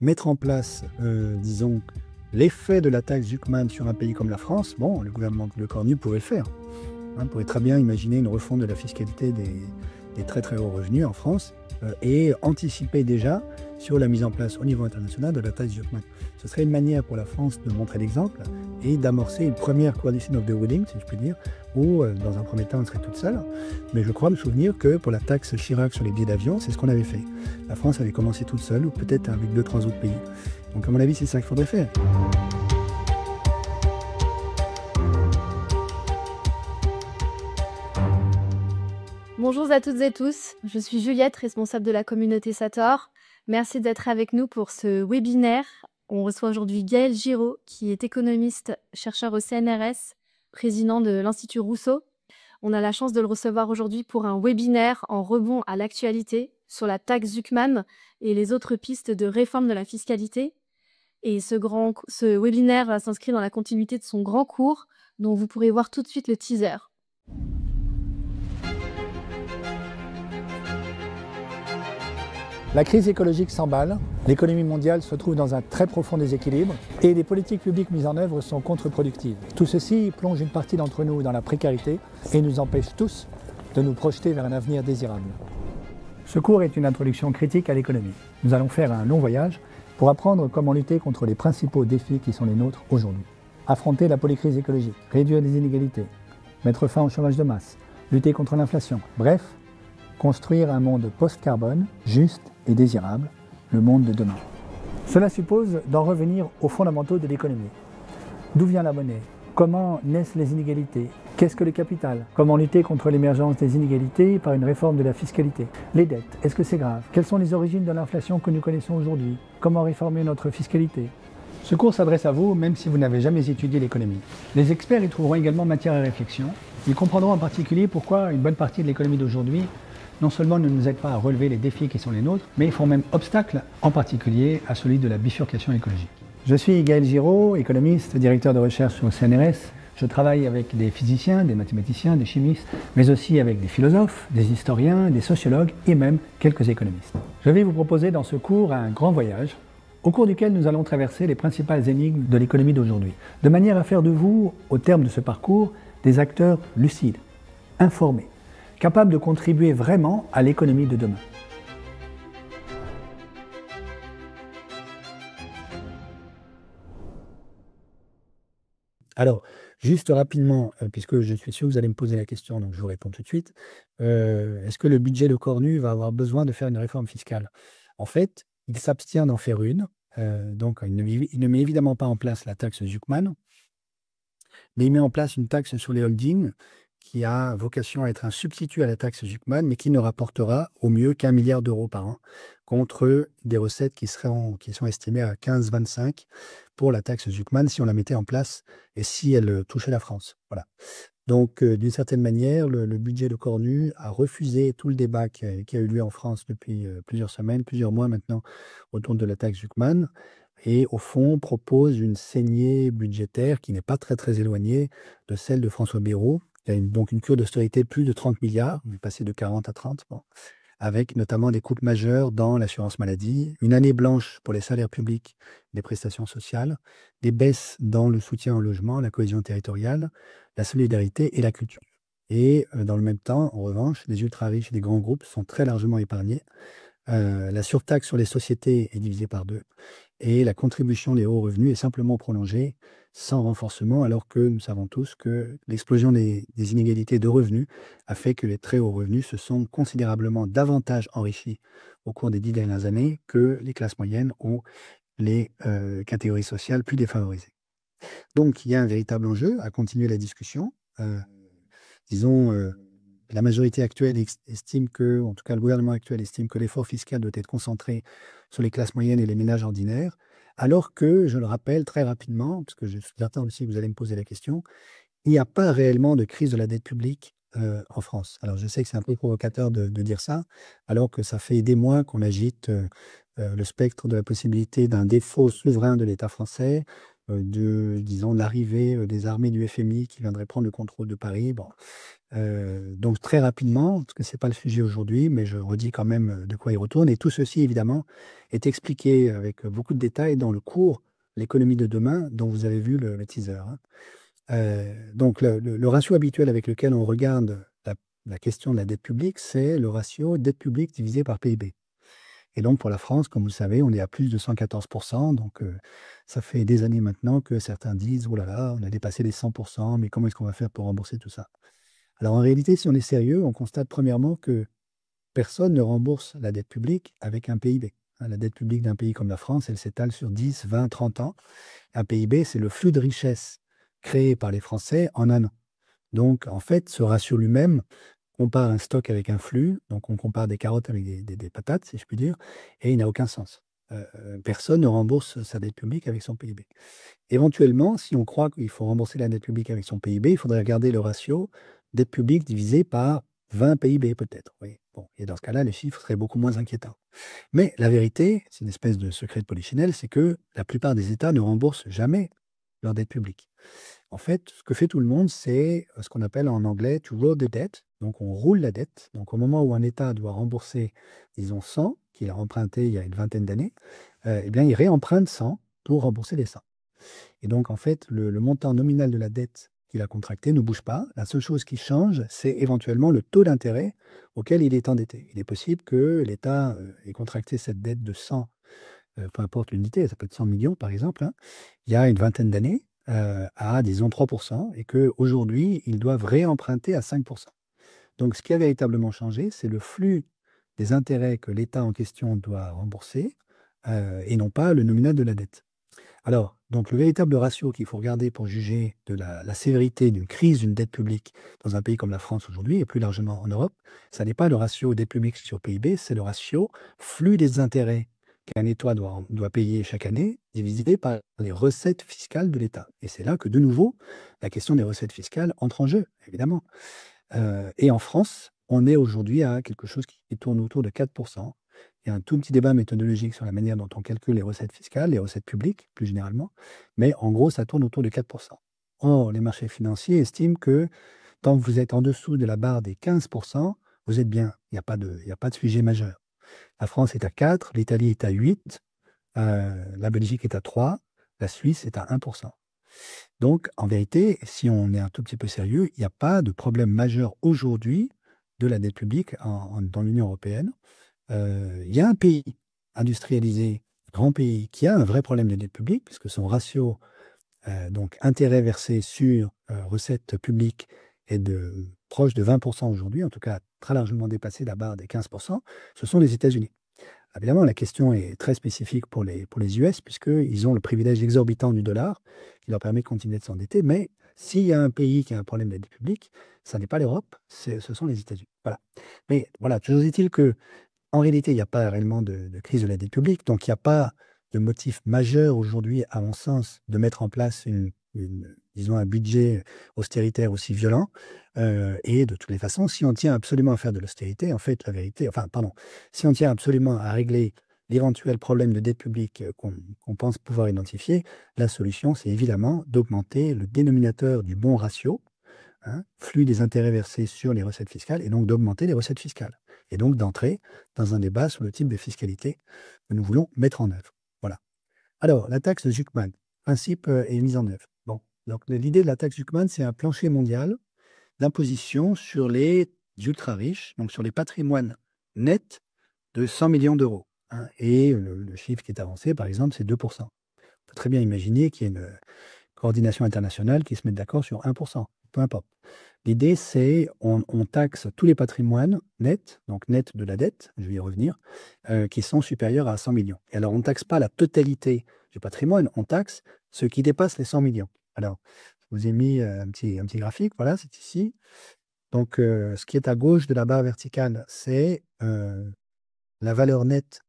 mettre en place, disons, l'effet de la taxe Zuckman sur un pays comme la France, bon, le gouvernement Le Cornu pourrait le faire. On pourrait très bien imaginer une refonte de la fiscalité des très très hauts revenus en France et anticiper déjà sur la mise en place au niveau international de la taxe Zuckman. Ce serait une manière pour la France de montrer l'exemple et d'amorcer une première coalition of the willing, si je puis dire, où dans un premier temps elle serait toute seule. Mais je crois me souvenir que pour la taxe Chirac sur les billets d'avion, c'est ce qu'on avait fait. La France avait commencé toute seule ou peut-être avec 2-3 autres pays. Donc à mon avis, c'est ça qu'il faudrait faire. Bonjour à toutes et tous, je suis Juliette, responsable de la communauté Sator. Merci d'être avec nous pour ce webinaire. On reçoit aujourd'hui Gaël Giraud, qui est économiste, chercheur au CNRS, président de l'Institut Rousseau. On a la chance de le recevoir aujourd'hui pour un webinaire en rebond à l'actualité sur la taxe Zuckman et les autres pistes de réforme de la fiscalité. Et ce webinaire s'inscrit dans la continuité de son grand cours, dont vous pourrez voir tout de suite le teaser. La crise écologique s'emballe, l'économie mondiale se trouve dans un très profond déséquilibre et les politiques publiques mises en œuvre sont contre-productives. Tout ceci plonge une partie d'entre nous dans la précarité et nous empêche tous de nous projeter vers un avenir désirable. Ce cours est une introduction critique à l'économie. Nous allons faire un long voyage pour apprendre comment lutter contre les principaux défis qui sont les nôtres aujourd'hui. Affronter la polycrise écologique, réduire les inégalités, mettre fin au chômage de masse, lutter contre l'inflation, bref, construire un monde post-carbone, juste et désirable, le monde de demain. Cela suppose d'en revenir aux fondamentaux de l'économie. D'où vient la monnaie? Comment naissent les inégalités? Qu'est-ce que le capital? Comment lutter contre l'émergence des inégalités par une réforme de la fiscalité? Les dettes, est-ce que c'est grave? Quelles sont les origines de l'inflation que nous connaissons aujourd'hui? Comment réformer notre fiscalité? Ce cours s'adresse à vous, même si vous n'avez jamais étudié l'économie. Les experts y trouveront également matière à réflexion. Ils comprendront en particulier pourquoi une bonne partie de l'économie d'aujourd'hui non seulement ne nous aide pas à relever les défis qui sont les nôtres, mais ils font même obstacle, en particulier, à celui de la bifurcation écologique. Je suis Gaël Giraud, économiste, directeur de recherche au CNRS. Je travaille avec des physiciens, des mathématiciens, des chimistes, mais aussi avec des philosophes, des historiens, des sociologues et même quelques économistes. Je vais vous proposer dans ce cours un grand voyage, au cours duquel nous allons traverser les principales énigmes de l'économie d'aujourd'hui, de manière à faire de vous, au terme de ce parcours, des acteurs lucides, informés, capable de contribuer vraiment à l'économie de demain. Alors, juste rapidement, puisque je suis sûr que vous allez me poser la question, donc je vous réponds tout de suite. Est-ce que le budget Le Cornu va avoir besoin de faire une réforme fiscale? En fait, il s'abstient d'en faire une. Donc, il ne met évidemment pas en place la taxe Zuckman, mais il met en place une taxe sur les holdings qui a vocation à être un substitut à la taxe Zuckman, mais qui ne rapportera au mieux qu'1 milliard d'euros par an, contre des recettes qui sont estimées à 15-25 pour la taxe Zuckman si on la mettait en place et si elle touchait la France. Voilà. Donc, d'une certaine manière, le budget de Cornu a refusé tout le débat qui a eu lieu en France depuis plusieurs semaines, plusieurs mois maintenant, autour de la taxe Zuckman, et au fond propose une saignée budgétaire qui n'est pas très très éloignée de celle de François Bayrou. Il y a donc une cure d'austérité de plus de 30 milliards, on est passé de 40 à 30, bon, avec notamment des coupes majeures dans l'assurance maladie, une année blanche pour les salaires publics, les prestations sociales, des baisses dans le soutien au logement, la cohésion territoriale, la solidarité et la culture. Et dans le même temps, en revanche, les ultra-riches et les grands groupes sont très largement épargnés. La surtaxe sur les sociétés est divisée par 2 et la contribution des hauts revenus est simplement prolongée sans renforcement, alors que nous savons tous que l'explosion des inégalités de revenus a fait que les très hauts revenus se sont considérablement davantage enrichis au cours des 10 dernières années que les classes moyennes ou les catégories sociales plus défavorisées. Donc, il y a un véritable enjeu à continuer la discussion. Disons, la majorité actuelle estime que, en tout cas le gouvernement actuel estime que l'effort fiscal doit être concentré sur les classes moyennes et les ménages ordinaires, alors que, je le rappelle très rapidement, parce que je suis certain aussi que vous allez me poser la question, il n'y a pas réellement de crise de la dette publique en France. Alors je sais que c'est un peu provocateur de dire ça, alors que ça fait des mois qu'on agite le spectre de la possibilité d'un défaut souverain de l'État français, disons, l'arrivée des armées du FMI qui viendraient prendre le contrôle de Paris. Bon. Donc très rapidement, parce que ce n'est pas le sujet aujourd'hui, mais je redis quand même de quoi il retourne. Et tout ceci, évidemment, est expliqué avec beaucoup de détails dans le cours L'économie de demain, dont vous avez vu le teaser. Hein. Donc le ratio habituel avec lequel on regarde la question de la dette publique, c'est le ratio dette publique divisé par PIB. Et donc pour la France, comme vous le savez, on est à plus de 114%. Donc ça fait des années maintenant que certains disent, oh là là, on a dépassé les 100%, mais comment est-ce qu'on va faire pour rembourser tout ça? Alors en réalité, si on est sérieux, on constate premièrement que personne ne rembourse la dette publique avec un PIB. Hein. La dette publique d'un pays comme la France, elle s'étale sur 10, 20, 30 ans. Un PIB, c'est le flux de richesse créé par les Français en un an. Donc en fait, ce ratio lui-même compare un stock avec un flux, donc on compare des carottes avec des patates, si je puis dire, et il n'a aucun sens. Personne ne rembourse sa dette publique avec son PIB. Éventuellement, si on croit qu'il faut rembourser la dette publique avec son PIB, il faudrait regarder le ratio dette publique divisé par 20 PIB peut-être. Oui. Bon, et dans ce cas-là, les chiffres seraient beaucoup moins inquiétants. Mais la vérité, c'est une espèce de secret de polichinelle, c'est que la plupart des États ne remboursent jamais leur dette publique. En fait, ce que fait tout le monde, c'est ce qu'on appelle en anglais to roll the debt. Donc, on roule la dette. Donc, au moment où un État doit rembourser, disons, 100, qu'il a emprunté il y a une vingtaine d'années, eh bien, il réemprunte 100 pour rembourser les 100. Et donc, en fait, le montant nominal de la dette qu'il a contractée ne bouge pas. La seule chose qui change, c'est éventuellement le taux d'intérêt auquel il est endetté. Il est possible que l'État ait contracté cette dette de 100, peu importe l'unité, ça peut être 100 millions par exemple, hein, il y a une vingtaine d'années, à, disons, 3%, et qu'aujourd'hui, ils doivent réemprunter à 5%. Donc, ce qui a véritablement changé, c'est le flux des intérêts que l'État en question doit rembourser, et non pas le nominal de la dette. Alors, donc le véritable ratio qu'il faut regarder pour juger de la sévérité d'une crise d'une dette publique dans un pays comme la France aujourd'hui, et plus largement en Europe, ça n'est pas le ratio dette publique sur PIB, c'est le ratio flux des intérêts qu'un État doit payer chaque année, divisé par les recettes fiscales de l'État. Et c'est là que, de nouveau, la question des recettes fiscales entre en jeu, évidemment. Et en France, on est aujourd'hui à quelque chose qui tourne autour de 4%. Il y a un tout petit débat méthodologique sur la manière dont on calcule les recettes fiscales, les recettes publiques plus généralement, mais en gros, ça tourne autour de 4%. Or, les marchés financiers estiment que tant que vous êtes en dessous de la barre des 15%, vous êtes bien. Il n'y a pas de sujet majeur. La France est à 4, l'Italie est à 8, la Belgique est à 3, la Suisse est à 1%. Donc, en vérité, si on est un tout petit peu sérieux, il n'y a pas de problème majeur aujourd'hui de la dette publique dans l'Union européenne. Il y a un pays industrialisé, grand pays, qui a un vrai problème de dette publique, puisque son ratio, donc intérêt versé sur recettes publiques, est proche de 20% aujourd'hui, en tout cas très largement dépassé la barre des 15%, ce sont les États-Unis. Évidemment, la question est très spécifique pour les US, puisqu'ils ont le privilège exorbitant du dollar, qui leur permet de continuer de s'endetter. Mais s'il y a un pays qui a un problème de dette publique, ça n'est pas l'Europe, ce sont les États-Unis. Voilà. Mais voilà, toujours est-il que, en réalité, il n'y a pas réellement de crise de la dette publique, donc il n'y a pas de motif majeur aujourd'hui, à mon sens, de mettre en place disons, un budget austéritaire aussi violent. Et de toutes les façons, si on tient absolument à faire de l'austérité, en fait, la vérité, si on tient absolument à régler l'éventuel problème de dette publique qu'on pense pouvoir identifier, la solution, c'est évidemment d'augmenter le dénominateur du bon ratio, hein, flux des intérêts versés sur les recettes fiscales, et donc d'augmenter les recettes fiscales. Et donc d'entrer dans un débat sur le type de fiscalité que nous voulons mettre en œuvre. Voilà. Alors, la taxe Zuckman, principe est mise en œuvre. Bon, donc l'idée de la taxe Zuckman, c'est un plancher mondial d'imposition sur les ultra-riches, donc sur les patrimoines nets de 100 millions d'euros. Hein, et le chiffre qui est avancé, par exemple, c'est 2%. On peut très bien imaginer qu'il y ait une coordination internationale qui se mette d'accord sur 1%, peu importe. L'idée, c'est on taxe tous les patrimoines nets, donc nets de la dette, je vais y revenir, qui sont supérieurs à 100 millions. Et alors, on ne taxe pas la totalité du patrimoine, on taxe ce qui dépasse les 100 millions. Alors, je vous ai mis un petit graphique, voilà, c'est ici. Donc, ce qui est à gauche de la barre verticale, c'est la valeur nette,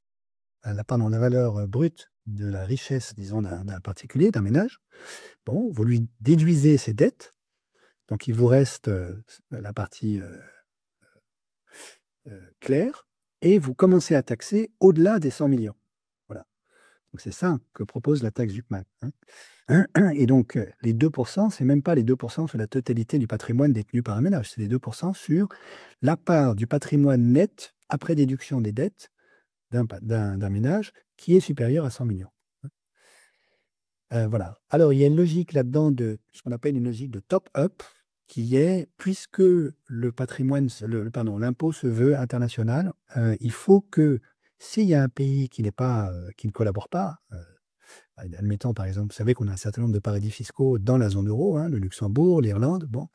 la valeur brute de la richesse, disons, d'un particulier, d'un ménage. Bon, vous lui déduisez ses dettes, donc il vous reste la partie claire, et vous commencez à taxer au-delà des 100 millions. Voilà. Donc c'est ça que propose la taxe Zuckman. Et donc, les 2%, c'est même pas les 2% sur la totalité du patrimoine détenu par un ménage, c'est les 2% sur la part du patrimoine net après déduction des dettes d'un ménage qui est supérieur à 100 millions. Voilà. Alors, il y a une logique là-dedans de ce qu'on appelle une logique de top-up, qui est, puisque le patrimoine, l'impôt se veut international, il faut que s'il y a un pays qui ne collabore pas, admettons par exemple, vous savez qu'on a un certain nombre de paradis fiscaux dans la zone euro, le Luxembourg, l'Irlande, bon,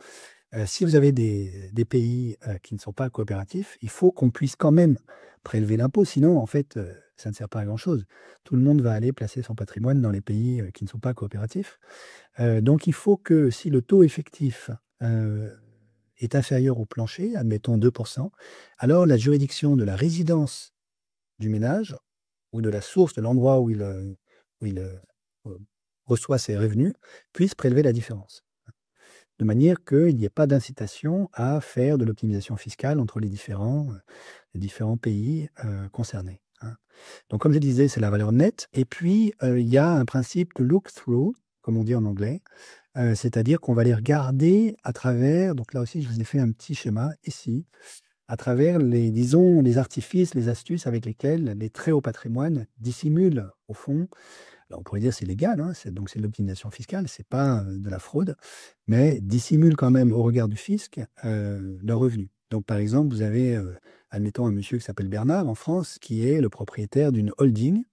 si vous avez des pays qui ne sont pas coopératifs, il faut qu'on puisse quand même prélever l'impôt, sinon en fait, ça ne sert pas à grand-chose. Tout le monde va aller placer son patrimoine dans les pays qui ne sont pas coopératifs. Donc il faut que si le taux effectif est inférieur au plancher, admettons 2%, alors la juridiction de la résidence du ménage ou de la source, de l'endroit où il reçoit ses revenus, puisse prélever la différence. De manière qu'il n'y ait pas d'incitation à faire de l'optimisation fiscale entre les différents pays concernés. Donc, comme je disais, c'est la valeur nette. Et puis, il y a un principe de look-through, comme on dit en anglais, c'est-à-dire qu'on va les regarder à travers, donc là aussi, je vous ai fait un petit schéma ici, à travers les artifices, les astuces avec lesquels les très hauts patrimoines dissimulent, au fond. Alors, on pourrait dire que c'est légal, donc c'est de l'optimisation fiscale, c'est pas de la fraude, mais dissimulent quand même au regard du fisc leurs revenus. Donc, par exemple, vous avez, admettons, un monsieur qui s'appelle Bernard en France, qui est le propriétaire d'une holding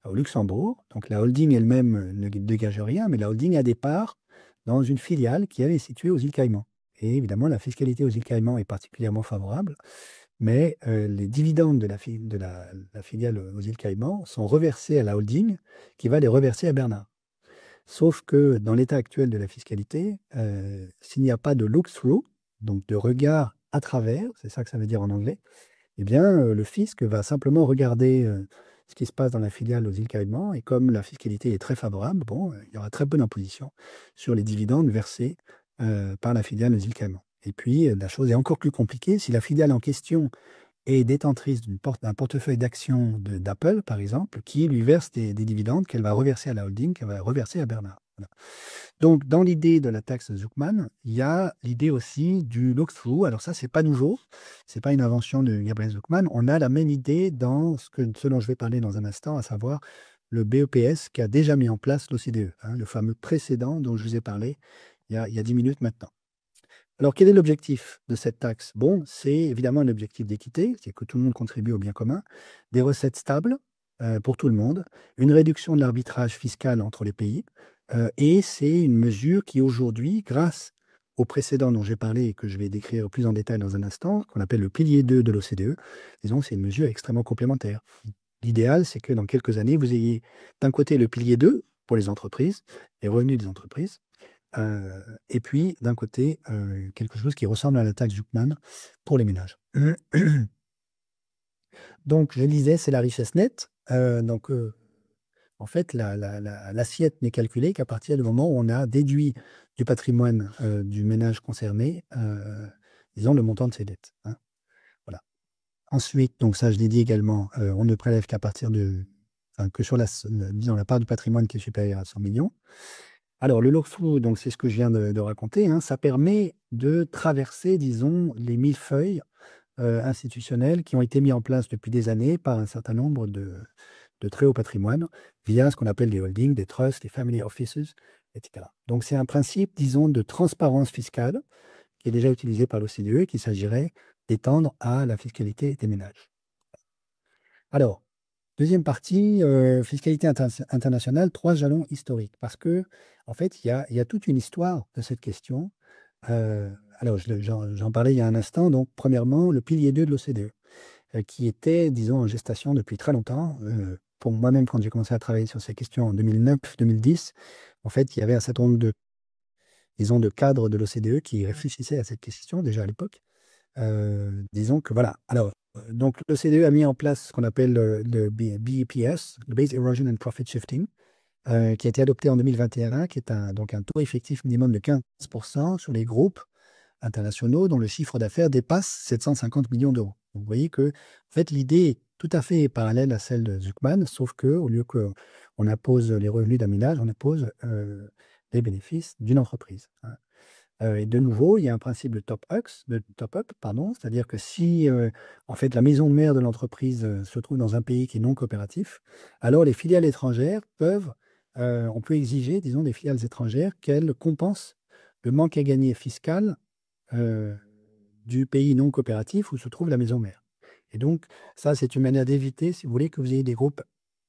au Luxembourg. Donc, la holding elle-même ne dégage rien, mais la holding a des parts dans une filiale qui est située aux îles Caïmans. Et évidemment, la fiscalité aux îles Caïmans est particulièrement favorable, mais les dividendes de la filiale aux îles Caïmans sont reversés à la holding qui va les reverser à Bernard. Sauf que dans l'état actuel de la fiscalité, s'il n'y a pas de look-through, donc de regard à travers, c'est ça que ça veut dire en anglais, eh bien, le fisc va simplement regarder ce qui se passe dans la filiale aux îles Caïmans, et comme la fiscalité est très favorable, bon, il y aura très peu d'imposition sur les dividendes versés par la filiale aux îles Caïmans. Et puis, la chose est encore plus compliquée. Si la filiale en question est détentrice d'un portefeuille d'actions d'Apple, par exemple, qui lui verse des dividendes qu'elle va reverser à la holding, qu'elle va reverser à Bernard. Voilà. Donc, dans l'idée de la taxe Zuckman, il y a l'idée aussi du look-through. Alors ça, c'est pas nouveau. C'est pas une invention de Gabriel Zuckman. On a la même idée dans ce dont je vais parler dans un instant, à savoir le BEPS qui a déjà mis en place l'OCDE, le fameux précédent dont je vous ai parlé il y a 10 minutes maintenant. Alors, quel est l'objectif de cette taxe? Bon, c'est évidemment un objectif d'équité, c'est que tout le monde contribue au bien commun, des recettes stables pour tout le monde, une réduction de l'arbitrage fiscal entre les pays, et c'est une mesure qui aujourd'hui, grâce au précédent dont j'ai parlé et que je vais décrire plus en détail dans un instant, qu'on appelle le pilier 2 de l'OCDE, disons, c'est une mesure extrêmement complémentaire. L'idéal, c'est que dans quelques années, vous ayez d'un côté le pilier 2 pour les entreprises, les revenus des entreprises, et puis, d'un côté, quelque chose qui ressemble à la taxe Zuckman pour les ménages. Donc, je disais, c'est la richesse nette. Donc, en fait, l'assiette n'est calculée qu'à partir du moment où on a déduit du patrimoine du ménage concerné, disons, le montant de ses dettes. Voilà. Ensuite, donc ça, je l'ai dit également, on ne prélève qu'à partir que sur disons, la part du patrimoine qui est supérieure à 100 millions. Alors, le look-through, donc c'est ce que je viens de raconter, ça permet de traverser, disons, les millefeuilles institutionnels qui ont été mis en place depuis des années par un certain nombre de très hauts patrimoines via ce qu'on appelle les holdings, des trusts, les family offices, etc. Donc, c'est un principe, disons, de transparence fiscale qui est déjà utilisé par l'OCDE et qu'il s'agirait d'étendre à la fiscalité des ménages. Alors, deuxième partie, fiscalité internationale, 3 jalons historiques. Parce que, en fait, il y a toute une histoire de cette question. Alors, j'en parlais il y a un instant. Donc, premièrement, le pilier 2 de l'OCDE, qui était, disons, en gestation depuis très longtemps. Pour moi-même, quand j'ai commencé à travailler sur ces questions en 2009-2010, en fait, il y avait un certain nombre de cadres de l'OCDE qui réfléchissaient à cette question déjà à l'époque. Disons que voilà. Alors, donc l'OCDE a mis en place ce qu'on appelle le BEPS, le Base Erosion and Profit Shifting, qui a été adopté en 2021, qui est donc un taux effectif minimum de 15% sur les groupes internationaux dont le chiffre d'affaires dépasse 750 millions d'euros. Vous voyez que en fait, l'idée est tout à fait parallèle à celle de Zuckman, sauf qu'au lieu qu'on impose les revenus d'un ménage, on impose les bénéfices d'une entreprise. Hein. Et de nouveau, il y a un principe de top-up, pardon, c'est-à-dire que si en fait, la maison mère de l'entreprise se trouve dans un pays qui est non coopératif, alors les filiales étrangères on peut exiger, disons, des filiales étrangères qu'elles compensent le manque à gagner fiscal du pays non coopératif où se trouve la maison mère. Et donc, ça, c'est une manière d'éviter, si vous voulez, que vous ayez des groupes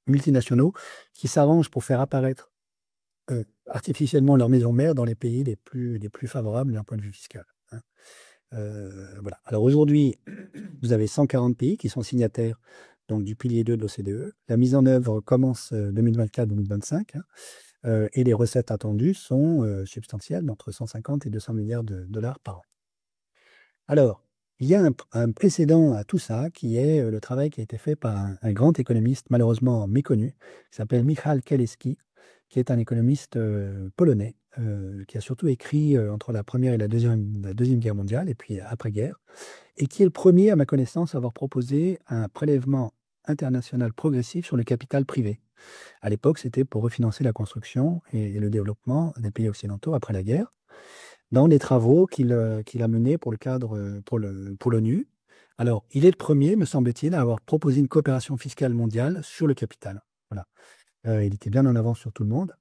multinationaux qui s'arrangent pour faire apparaître artificiellement leur maison mère dans les pays les plus favorables d'un point de vue fiscal. Hein. Voilà. Alors aujourd'hui, vous avez 140 pays qui sont signataires donc, du pilier 2 de l'OCDE. La mise en œuvre commence 2024-2025 hein, et les recettes attendues sont substantielles, d'entre 150 et 200 milliards de dollars par an. Alors, il y a un précédent à tout ça qui est le travail qui a été fait par un grand économiste malheureusement méconnu, qui s'appelle Michał Kalecki, qui est un économiste polonais, qui a surtout écrit entre la Première et la Deuxième Guerre mondiale, et puis après-guerre, et qui est le premier, à ma connaissance, à avoir proposé un prélèvement international progressif sur le capital privé. À l'époque, c'était pour refinancer la construction et le développement des pays occidentaux après la guerre, dans les travaux qu'il a menés pour l'ONU. Alors, il est le premier, me semble-t-il, à avoir proposé une coopération fiscale mondiale sur le capital. Voilà. Il était bien en avance sur tout le monde.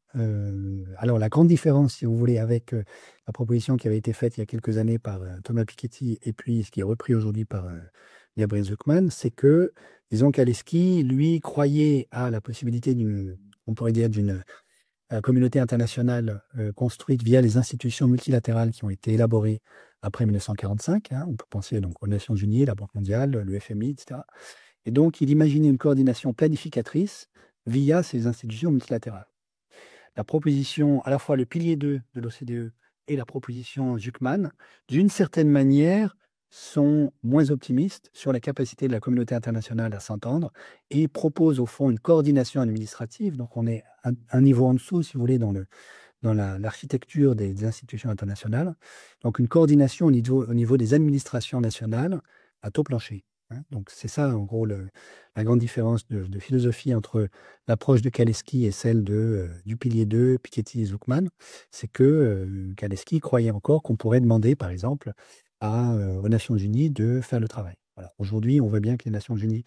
Alors, la grande différence, si vous voulez, avec la proposition qui avait été faite il y a quelques années par Thomas Piketty et puis ce qui est repris aujourd'hui par Gabriel Zuckman, c'est que, disons, Kalecki, lui, croyait à la possibilité on pourrait dire, d'une communauté internationale construite via les institutions multilatérales qui ont été élaborées après 1945. Hein. On peut penser donc aux Nations Unies, la Banque mondiale, le FMI, etc. Et donc, il imaginait une coordination planificatrice via ces institutions multilatérales. La proposition, à la fois le pilier 2 de l'OCDE et la proposition Zuckman, d'une certaine manière, sont moins optimistes sur la capacité de la communauté internationale à s'entendre et proposent au fond une coordination administrative. Donc, on est un niveau en dessous, si vous voulez, dans l'architecture des institutions internationales. Donc, une coordination au niveau des administrations nationales à taux plancher. Hein. Donc, c'est ça, en gros, la grande différence de philosophie entre l'approche de Kalecki et celle du pilier 2, Piketty et Zuckman. C'est que Kalecki croyait encore qu'on pourrait demander, par exemple, aux Nations Unies de faire le travail. Voilà. Aujourd'hui, on voit bien que les Nations Unies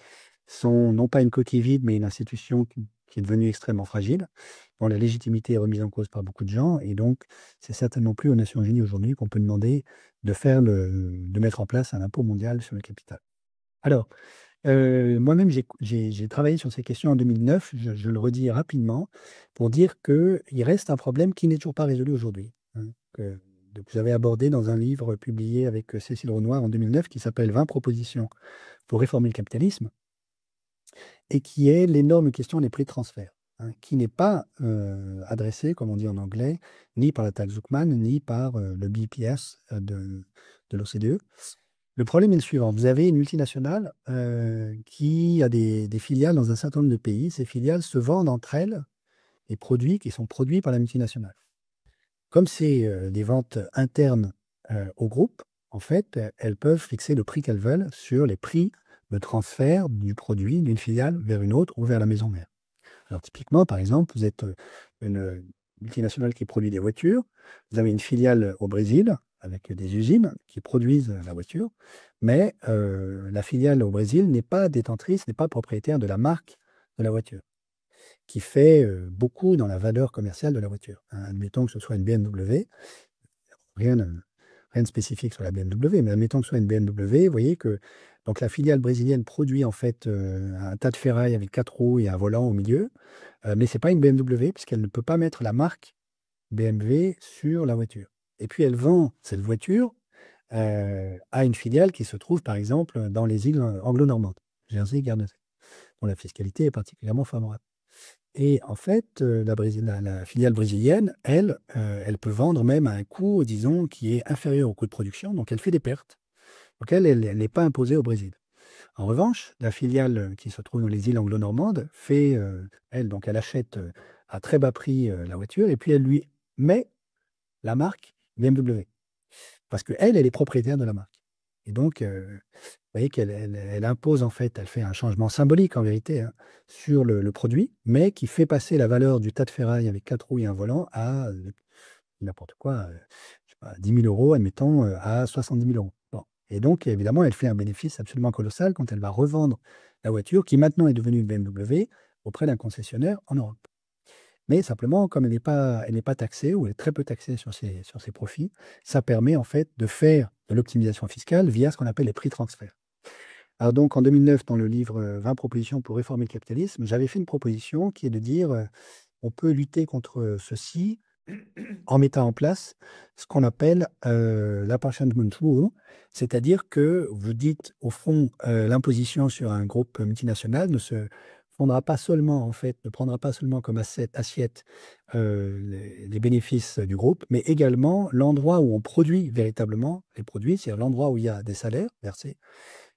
sont non pas une coquille vide, mais une institution qui est devenue extrêmement fragile, dont la légitimité est remise en cause par beaucoup de gens. Et donc, c'est certainement plus aux Nations Unies aujourd'hui qu'on peut demander de mettre en place un impôt mondial sur le capital. Alors, moi-même, j'ai travaillé sur ces questions en 2009, je le redis rapidement, pour dire qu'il reste un problème qui n'est toujours pas résolu aujourd'hui. Hein, que vous avez abordé dans un livre publié avec Cécile Renoir en 2009 qui s'appelle 20 propositions pour réformer le capitalisme et qui est l'énorme question des prix de transfert, hein, qui n'est pas adressée, comme on dit en anglais, ni par la taxe Zuckman, ni par le BPS de l'OCDE. Le problème est le suivant. Vous avez une multinationale qui a des filiales dans un certain nombre de pays. Ces filiales se vendent entre elles des produits qui sont produits par la multinationale. Comme c'est des ventes internes au groupe, en fait, elles peuvent fixer le prix qu'elles veulent sur les prix de transfert du produit d'une filiale vers une autre ou vers la maison mère. Alors typiquement, par exemple, vous êtes une multinationale qui produit des voitures, vous avez une filiale au Brésil avec des usines qui produisent la voiture, mais la filiale au Brésil n'est pas détentrice, n'est pas propriétaire de la marque de la voiture, qui fait beaucoup dans la valeur commerciale de la voiture. Hein, admettons que ce soit une BMW, rien de spécifique sur la BMW, mais admettons que ce soit une BMW, vous voyez que donc la filiale brésilienne produit en fait un tas de ferraille avec 4 roues et un volant au milieu, mais ce n'est pas une BMW puisqu'elle ne peut pas mettre la marque BMW sur la voiture. Et puis elle vend cette voiture à une filiale qui se trouve par exemple dans les îles anglo-normandes, Jersey et Guernesey, dont la fiscalité est particulièrement favorable. Et en fait, la filiale brésilienne, elle peut vendre même à un coût, disons, qui est inférieur au coût de production, donc elle fait des pertes. Donc elle n'est pas imposée au Brésil. En revanche, la filiale qui se trouve dans les îles anglo-normandes elle achète à très bas prix la voiture et puis elle lui met la marque BMW. Parce qu'elle, elle est propriétaire de la marque. Et donc, vous voyez qu'elle impose, en fait, elle fait un changement symbolique, en vérité, hein, sur le produit, mais qui fait passer la valeur du tas de ferraille avec 4 roues et un volant à n'importe quoi, je sais pas, 10 000 euros, admettons, à 70 000 euros. Bon. Et donc, évidemment, elle fait un bénéfice absolument colossal quand elle va revendre la voiture, qui maintenant est devenue une BMW, auprès d'un concessionnaire en Europe. Mais simplement, comme elle n'est pas taxée, ou elle est très peu taxée sur ses profits, ça permet en fait de faire de l'optimisation fiscale via ce qu'on appelle les prix transferts. Alors donc, en 2009, dans le livre 20 propositions pour réformer le capitalisme, j'avais fait une proposition qui est de dire on peut lutter contre ceci en mettant en place ce qu'on appelle l'apportionment rule, c'est-à-dire que vous dites, au fond, l'imposition sur un groupe multinational ne se fondra pas seulement, en fait, ne prendra pas seulement comme assiette les bénéfices du groupe, mais également l'endroit où on produit véritablement les produits, c'est-à-dire l'endroit où il y a des salaires versés,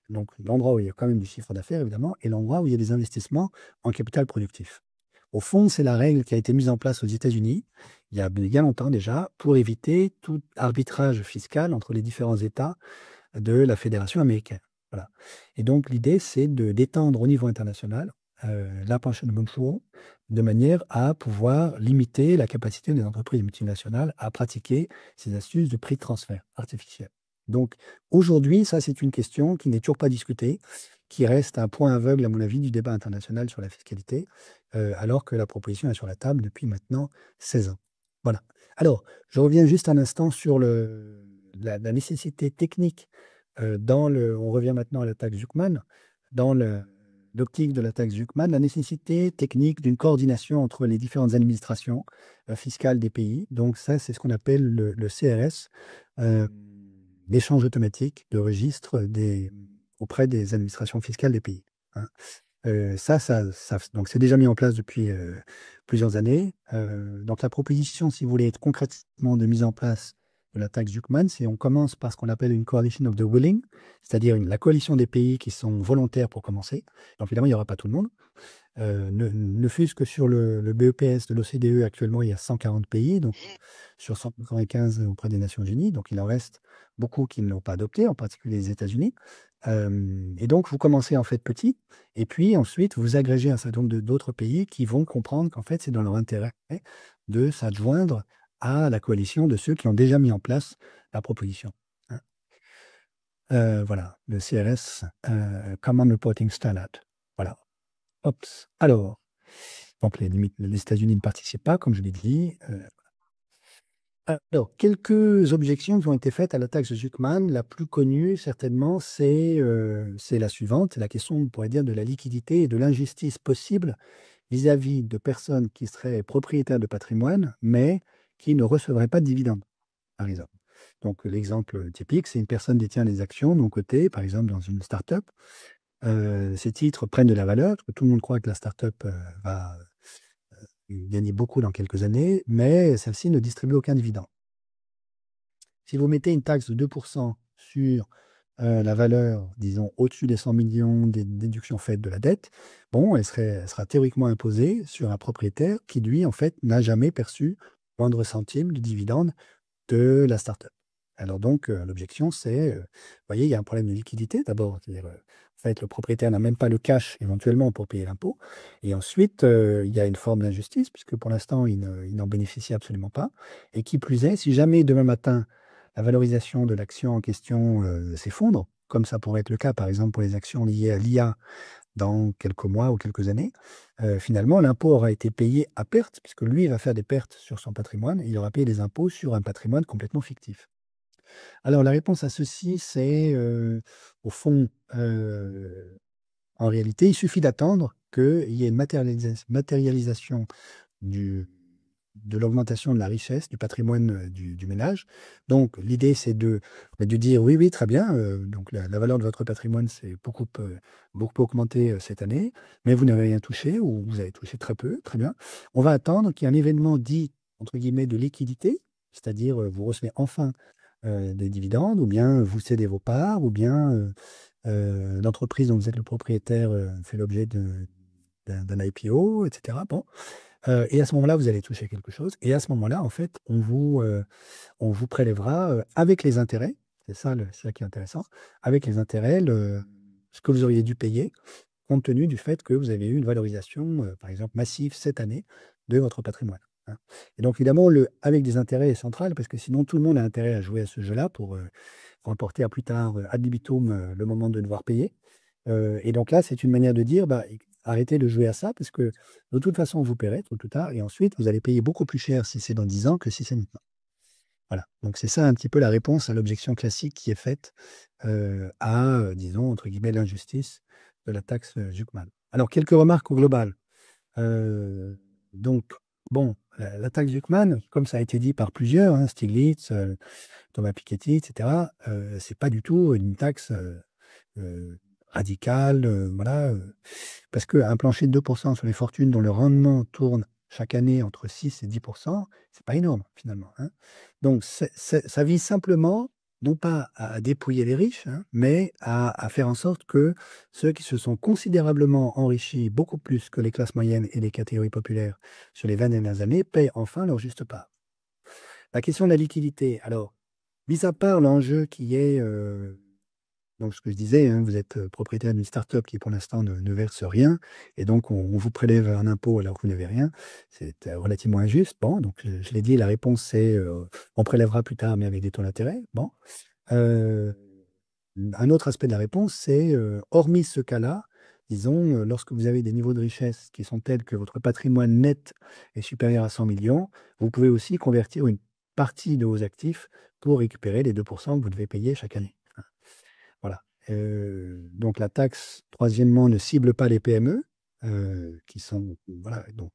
donc l'endroit où il y a quand même du chiffre d'affaires, évidemment, et l'endroit où il y a des investissements en capital productif. Au fond, c'est la règle qui a été mise en place aux États-Unis, il y a bien longtemps déjà, pour éviter tout arbitrage fiscal entre les différents États de la fédération américaine. Voilà. Et donc, l'idée, c'est d'étendre au niveau international l'apportionment rule de manière à pouvoir limiter la capacité des entreprises multinationales à pratiquer ces astuces de prix de transfert artificiel. Donc, aujourd'hui, ça, c'est une question qui n'est toujours pas discutée, qui reste un point aveugle, à mon avis, du débat international sur la fiscalité, alors que la proposition est sur la table depuis maintenant 16 ans. Voilà. Alors, je reviens juste un instant sur la nécessité technique on revient maintenant à la taxe Zuckman, dans l'optique de la taxe Zuckman, la nécessité technique d'une coordination entre les différentes administrations fiscales des pays. Donc ça, c'est ce qu'on appelle le CRS, l'échange automatique de registres auprès des administrations fiscales des pays. Hein. Donc c'est déjà mis en place depuis plusieurs années. Donc la proposition, si vous voulez être concrètement de mise en place de la taxe Zuckman, c'est on commence par ce qu'on appelle une coalition of the willing, c'est-à-dire la coalition des pays qui sont volontaires pour commencer. Donc évidemment, il n'y aura pas tout le monde. Ne fût-ce que sur le BEPS de l'OCDE, actuellement, il y a 140 pays, donc sur 195 auprès des Nations Unies. Donc il en reste beaucoup qui ne l'ont pas adopté, en particulier les États-Unis. Et donc, vous commencez en fait petit, et puis ensuite, vous agrégez un certain nombre d'autres pays qui vont comprendre qu'en fait, c'est dans leur intérêt de s'adjoindre à la coalition de ceux qui ont déjà mis en place la proposition. Voilà, le CRS, Common Reporting Standard. Voilà. Ops. Alors, donc les États-Unis ne participent pas, comme je l'ai dit. Alors, quelques objections qui ont été faites à la taxe Zuckman. La plus connue, certainement, c'est la suivante, c'est la question, on pourrait dire, de la liquidité et de l'injustice possible vis-à-vis de personnes qui seraient propriétaires de patrimoine, mais qui ne recevraient pas de dividendes, par exemple. Donc, l'exemple typique, c'est une personne détient des actions de mon côté, par exemple, dans une start-up. Ces titres prennent de la valeur, parce que tout le monde croit que la start-up va gagner beaucoup dans quelques années, mais celle-ci ne distribue aucun dividende. Si vous mettez une taxe de 2% sur la valeur, disons, au-dessus des 100 millions des déductions faites de la dette, bon, elle sera théoriquement imposée sur un propriétaire qui, lui, en fait, n'a jamais perçu moindre centime de dividende de la start-up. Alors donc, l'objection, c'est, vous voyez, il y a un problème de liquidité d'abord, c'est-à-dire, en fait, le propriétaire n'a même pas le cash éventuellement pour payer l'impôt, et ensuite, il y a une forme d'injustice, puisque pour l'instant, il n'en bénéficie absolument pas, et qui plus est, si jamais demain matin, la valorisation de l'action en question s'effondre, comme ça pourrait être le cas, par exemple, pour les actions liées à l'IA dans quelques mois ou quelques années, finalement, l'impôt aura été payé à perte, puisque lui, il va faire des pertes sur son patrimoine, et il aura payé des impôts sur un patrimoine complètement fictif. Alors, la réponse à ceci, c'est, au fond, en réalité, il suffit d'attendre qu'il y ait une matérialisation de l'augmentation de la richesse, du patrimoine du ménage. Donc, l'idée, c'est de dire, oui, oui, très bien, donc la valeur de votre patrimoine s'est beaucoup augmenté cette année, mais vous n'avez rien touché, ou vous avez touché très peu, très bien. On va attendre qu'il y ait un événement dit, entre guillemets, de liquidité, c'est-à-dire vous recevez enfin des dividendes, ou bien vous cédez vos parts, ou bien l'entreprise dont vous êtes le propriétaire fait l'objet d'un IPO, etc. Bon. Et à ce moment-là, vous allez toucher quelque chose. Et à ce moment-là, en fait, on vous prélèvera avec les intérêts, c'est ça qui est intéressant, avec les intérêts, ce que vous auriez dû payer, compte tenu du fait que vous avez eu une valorisation, par exemple, massive cette année de votre patrimoine. Hein. Et donc, évidemment, avec des intérêts est central, parce que sinon, tout le monde a intérêt à jouer à ce jeu-là pour reporter à plus tard, ad libitum, le moment de devoir payer. Et donc là, c'est une manière de dire, bah, arrêtez de jouer à ça, parce que de toute façon, vous paierez tôt ou tard, et ensuite, vous allez payer beaucoup plus cher si c'est dans 10 ans que si c'est maintenant. Voilà. Donc c'est ça un petit peu la réponse à l'objection classique qui est faite disons, entre guillemets, l'injustice de la taxe Zuckman. Alors, quelques remarques au global. Euh, donc, bon, la taxe Zuckman, comme ça a été dit par plusieurs, hein, Stiglitz, Thomas Piketty, etc., c'est pas du tout une taxe radicale, voilà, parce qu'un plancher de 2% sur les fortunes dont le rendement tourne chaque année entre 6 et 10%, c'est pas énorme finalement. Hein. Donc ça vise simplement, non pas à dépouiller les riches, hein, mais à faire en sorte que ceux qui se sont considérablement enrichis, beaucoup plus que les classes moyennes et les catégories populaires sur les 20 dernières années, payent enfin leur juste part. La question de la liquidité, alors, mis à part l'enjeu qui est donc, ce que je disais, hein, vous êtes propriétaire d'une start-up qui, pour l'instant, ne verse rien, et donc on vous prélève un impôt alors que vous n'avez rien. C'est relativement injuste. Bon, donc je l'ai dit, la réponse c'est on prélèvera plus tard, mais avec des taux d'intérêt. Bon. Euh, un autre aspect de la réponse, c'est hormis ce cas-là, disons, lorsque vous avez des niveaux de richesse qui sont tels que votre patrimoine net est supérieur à 100 millions, vous pouvez aussi convertir une partie de vos actifs pour récupérer les 2% que vous devez payer chaque année. Voilà. Donc la taxe, troisièmement, ne cible pas les PME, qui sont, voilà, dont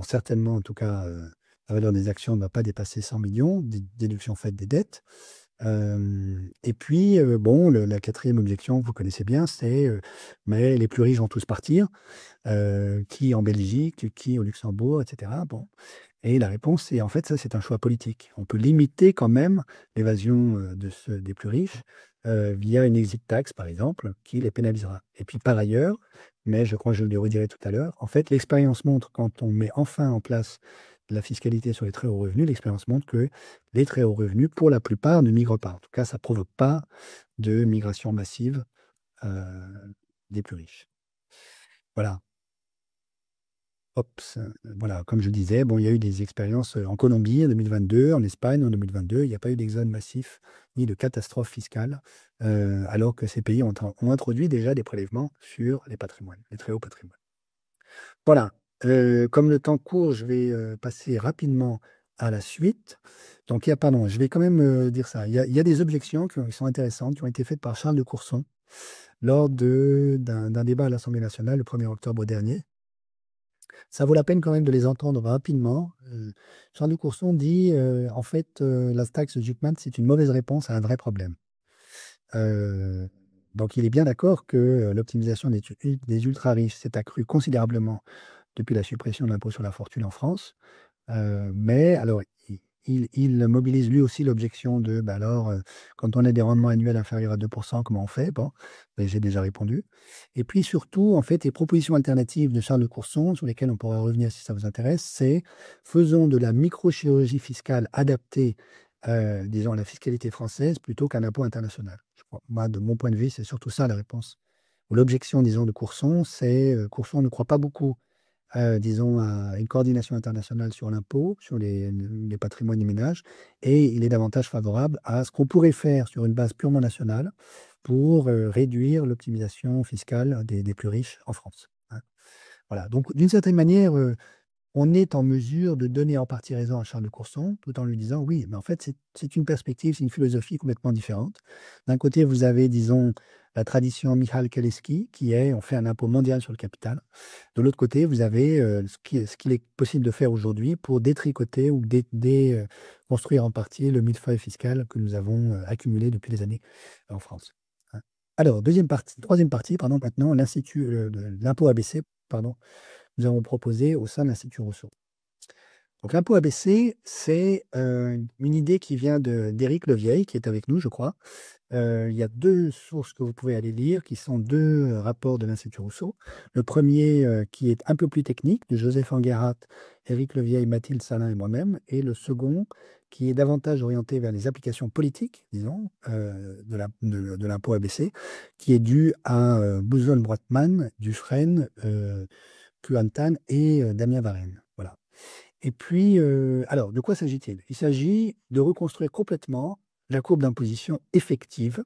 certainement, en tout cas, la valeur des actions ne va pas dépasser 100 millions, déduction faite des dettes. Et puis, bon, la quatrième objection, vous connaissez bien, c'est mais les plus riches vont tous partir, qui en Belgique, qui au Luxembourg, etc. Bon. Et la réponse, c'est en fait, ça, c'est un choix politique. On peut limiter quand même l'évasion des plus riches via une exit tax, par exemple, qui les pénalisera. Et puis par ailleurs, mais je crois que je le redirai tout à l'heure, en fait, l'expérience montre, quand on met enfin en place la fiscalité sur les très hauts revenus, l'expérience montre que les très hauts revenus, pour la plupart, ne migrent pas. En tout cas, ça ne provoque pas de migration massive euh, des plus riches. Voilà. Voilà, comme je disais, bon, il y a eu des expériences en Colombie en 2022, en Espagne en 2022. Il n'y a pas eu d'exode massif ni de catastrophe fiscale, alors que ces pays ont introduit déjà des prélèvements sur les patrimoines, les très hauts patrimoines. Voilà, comme le temps court, je vais passer rapidement à la suite. Donc, pardon, je vais quand même dire ça. Il y a des objections qui sont intéressantes, qui ont été faites par Charles de Courson lors d'un débat à l'Assemblée nationale le 1er octobre dernier. Ça vaut la peine quand même de les entendre rapidement. Charles de Courson dit, en fait, la taxe Zuckman, c'est une mauvaise réponse à un vrai problème. Donc, il est bien d'accord que l'optimisation des ultra-riches s'est accrue considérablement depuis la suppression de l'impôt sur la fortune en France. Mais alors, il mobilise lui aussi l'objection de, bah alors, quand on a des rendements annuels inférieurs à 2%, comment on fait? Bon, ben, j'ai déjà répondu. Et puis surtout, en fait, les propositions alternatives de Charles de Courson, sur lesquelles on pourra revenir si ça vous intéresse, c'est faisons de la microchirurgie fiscale adaptée, disons, à la fiscalité française plutôt qu'un impôt international. Je crois, moi, de mon point de vue, c'est surtout ça la réponse. Ou l'objection, disons, de Courson, c'est Courson ne croit pas beaucoup disons, à une coordination internationale sur l'impôt, sur les patrimoines des ménages, et il est davantage favorable à ce qu'on pourrait faire sur une base purement nationale pour réduire l'optimisation fiscale des plus riches en France. Hein. Voilà, donc d'une certaine manière, on est en mesure de donner en partie raison à Charles de Courson, tout en lui disant oui, mais en fait, c'est une perspective, c'est une philosophie complètement différente. D'un côté, vous avez, disons, la tradition Michal Kaleski, qui est on fait un impôt mondial sur le capital. De l'autre côté, vous avez ce qu'il est possible de faire aujourd'hui pour détricoter ou construire en partie le millefeuille fiscal que nous avons accumulé depuis des années en France. Hein. Alors, troisième partie, pardon, maintenant, l'impôt ABC, pardon, nous avons proposé au sein de l'Institut Rousseau. Donc l'impôt ABC, c'est une idée qui vient d'Éric Levieille, qui est avec nous, je crois. Il y a deux sources que vous pouvez aller lire, qui sont deux rapports de l'Institut Rousseau. Le premier, qui est un peu plus technique, de Joseph Enguerrand, Éric Levieille, Mathilde Salin et moi-même. Et le second, qui est davantage orienté vers les applications politiques, disons, de l'impôt ABC, qui est dû à Bouzoll-Broitman, Dufresne, Kuantan et Damien Varenne. Voilà. Et puis, alors, de quoi s'agit-il? Il s'agit de reconstruire complètement la courbe d'imposition effective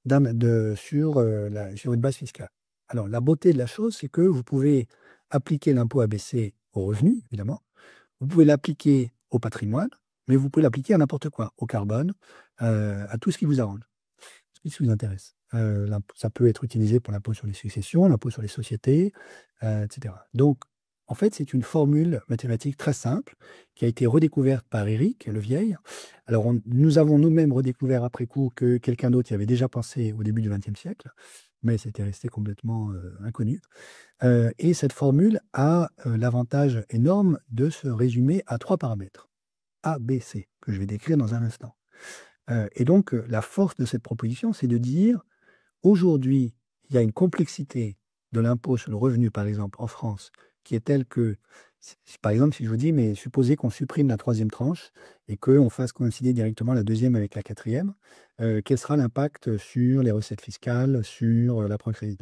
sur une base fiscale. Alors, la beauté de la chose, c'est que vous pouvez appliquer l'impôt ABC aux revenus, évidemment. Vous pouvez l'appliquer au patrimoine, mais vous pouvez l'appliquer à n'importe quoi, au carbone, à tout ce qui vous arrange, tout ce qui vous intéresse. Ça peut être utilisé pour l'impôt sur les successions, l'impôt sur les sociétés, etc. Donc, en fait, c'est une formule mathématique très simple qui a été redécouverte par Éric Levieille. Alors, nous avons nous-mêmes redécouvert après coup que quelqu'un d'autre y avait déjà pensé au début du XXe siècle, mais c'était resté complètement inconnu. Et cette formule a l'avantage énorme de se résumer à 3 paramètres, A, B, C, que je vais décrire dans un instant. Et donc, la force de cette proposition, c'est de dire, aujourd'hui, il y a une complexité de l'impôt sur le revenu, par exemple, en France, qui est telle que, par exemple, si je vous dis, mais supposez qu'on supprime la 3e tranche et qu'on fasse coïncider directement la 2e avec la 4e, quel sera l'impact sur les recettes fiscales, sur la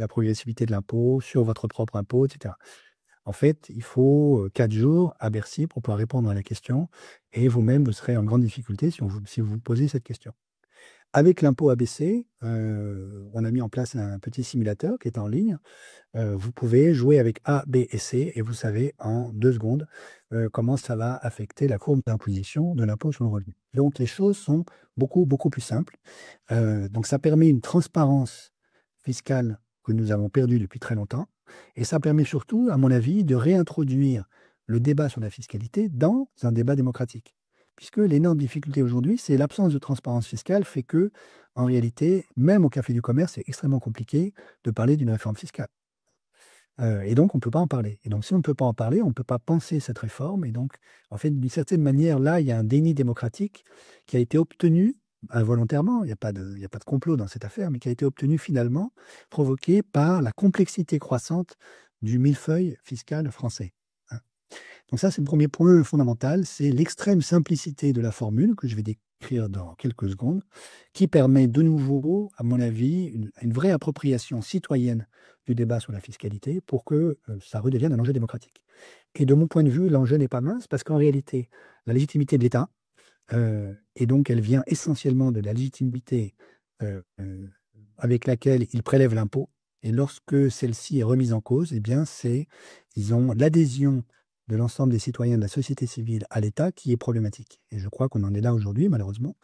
progressivité de l'impôt, sur votre propre impôt, etc. En fait, il faut 4 jours à Bercy pour pouvoir répondre à la question, et vous-même, vous serez en grande difficulté si vous vous posez cette question. Avec l'impôt ABC, on a mis en place un petit simulateur qui est en ligne. Vous pouvez jouer avec A, B et C, et vous savez en 2 secondes comment ça va affecter la courbe d'imposition de l'impôt sur le revenu. Donc les choses sont beaucoup, beaucoup plus simples. Donc ça permet une transparence fiscale que nous avons perdue depuis très longtemps, et ça permet surtout, à mon avis, de réintroduire le débat sur la fiscalité dans un débat démocratique. Puisque l'énorme difficulté aujourd'hui, c'est l'absence de transparence fiscale fait que, en réalité, même au Café du Commerce, c'est extrêmement compliqué de parler d'une réforme fiscale. Et donc, on ne peut pas en parler. Et donc, si on ne peut pas en parler, on ne peut pas penser cette réforme. Et donc, en fait, d'une certaine manière, là, il y a un déni démocratique qui a été obtenu involontairement, il n'y a pas de complot dans cette affaire, mais qui a été obtenu finalement, provoqué par la complexité croissante du millefeuille fiscal français. Donc ça, c'est le premier point fondamental, c'est l'extrême simplicité de la formule que je vais décrire dans quelques secondes, qui permet de nouveau, à mon avis, une vraie appropriation citoyenne du débat sur la fiscalité pour que ça redevienne un enjeu démocratique. Et de mon point de vue, l'enjeu n'est pas mince parce qu'en réalité, la légitimité de l'État, et donc elle vient essentiellement de la légitimité avec laquelle il prélève l'impôt. Et lorsque celle-ci est remise en cause, eh bien, c'est, disons, l'adhésion de l'ensemble des citoyens de la société civile à l'État qui est problématique. Et je crois qu'on en est là aujourd'hui, malheureusement.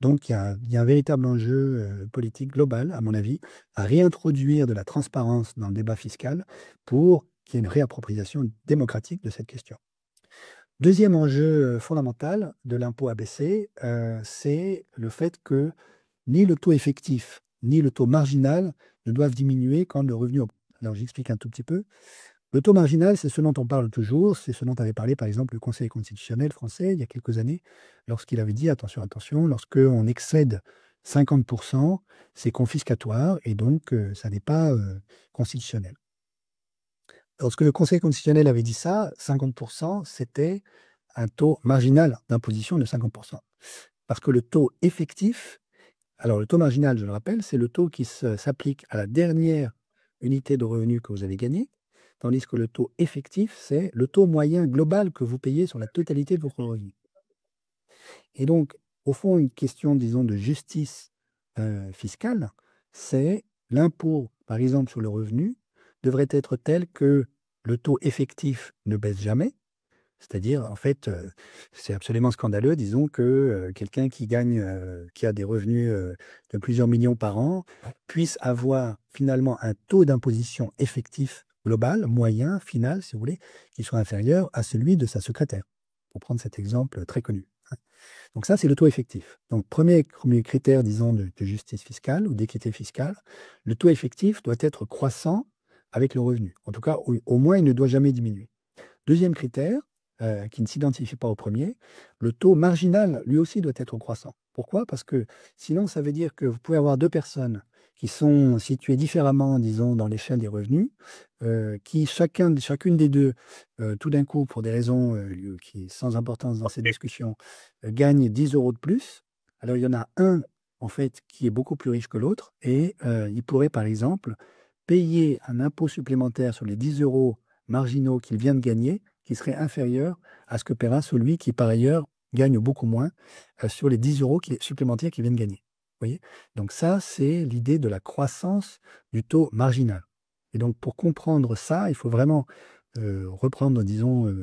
Donc, il y a un véritable enjeu politique global, à mon avis, à réintroduire de la transparence dans le débat fiscal pour qu'il y ait une réappropriation démocratique de cette question. Deuxième enjeu fondamental de l'impôt ABC, c'est le fait que ni le taux effectif ni le taux marginal ne doivent diminuer quand le revenu augmente. Alors, j'explique un tout petit peu. Le taux marginal, c'est ce dont on parle toujours, c'est ce dont avait parlé par exemple le Conseil constitutionnel français il y a quelques années, lorsqu'il avait dit attention, attention, lorsqu'on excède 50%, c'est confiscatoire et donc ça n'est pas constitutionnel. Lorsque le Conseil constitutionnel avait dit ça, 50%, c'était un taux marginal d'imposition de 50%. Parce que le taux effectif, alors le taux marginal, je le rappelle, c'est le taux qui s'applique à la dernière unité de revenu que vous avez gagnée, tandis que le taux effectif, c'est le taux moyen global que vous payez sur la totalité de votre revenu. Et donc, au fond, une question, disons, de justice fiscale, c'est l'impôt, par exemple, sur le revenu, devrait être tel que le taux effectif ne baisse jamais. C'est-à-dire, en fait, c'est absolument scandaleux, disons, que quelqu'un qui gagne, qui a des revenus de plusieurs millions par an, puisse avoir finalement un taux d'imposition effectif global, moyen, final, si vous voulez, qui soit inférieur à celui de sa secrétaire, pour prendre cet exemple très connu. Donc ça, c'est le taux effectif. Donc, premier critère, disons, de justice fiscale ou d'équité fiscale, le taux effectif doit être croissant avec le revenu. En tout cas, au moins, il ne doit jamais diminuer. Deuxième critère, qui ne s'identifie pas au premier, le taux marginal, lui aussi, doit être croissant. Pourquoi? Parce que sinon, ça veut dire que vous pouvez avoir deux personnes qui sont situées différemment, disons, dans l'échelle des revenus, qui chacune des deux, tout d'un coup, pour des raisons qui sans importance dans cette discussion, gagne 10 euros de plus. Alors, il y en a un, en fait, qui est beaucoup plus riche que l'autre, et il pourrait, par exemple, payer un impôt supplémentaire sur les 10 euros marginaux qu'il vient de gagner, qui serait inférieur à ce que paiera celui qui, par ailleurs, gagne beaucoup moins sur les 10 euros supplémentaires qu'il vient de gagner. Vous voyez? Donc ça, c'est l'idée de la croissance du taux marginal. Et donc, pour comprendre ça, il faut vraiment reprendre, disons,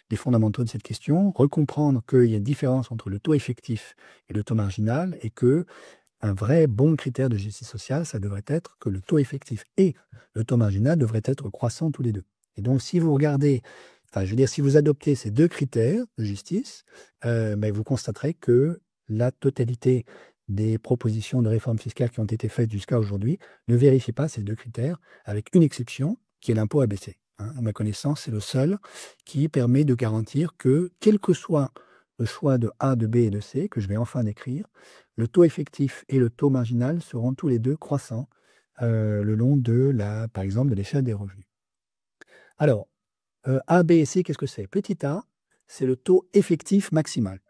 les fondamentaux de cette question, recomprendre qu'il y a une différence entre le taux effectif et le taux marginal, et que un vrai bon critère de justice sociale, ça devrait être que le taux effectif et le taux marginal devraient être croissants tous les deux. Et donc, si vous regardez, enfin, je veux dire, si vous adoptez ces deux critères de justice, ben, vous constaterez que la totalité des propositions de réforme fiscale qui ont été faites jusqu'à aujourd'hui ne vérifient pas ces deux critères, avec une exception, qui est l'impôt ABC. Hein. À ma connaissance, c'est le seul qui permet de garantir que, quel que soit le choix de A, de B et de C, que je vais enfin décrire, le taux effectif et le taux marginal seront tous les deux croissants le long de par exemple, de l'échelle des revenus. Alors, A, B et C, qu'est-ce que c'est? Petit a, c'est le taux effectif maximal.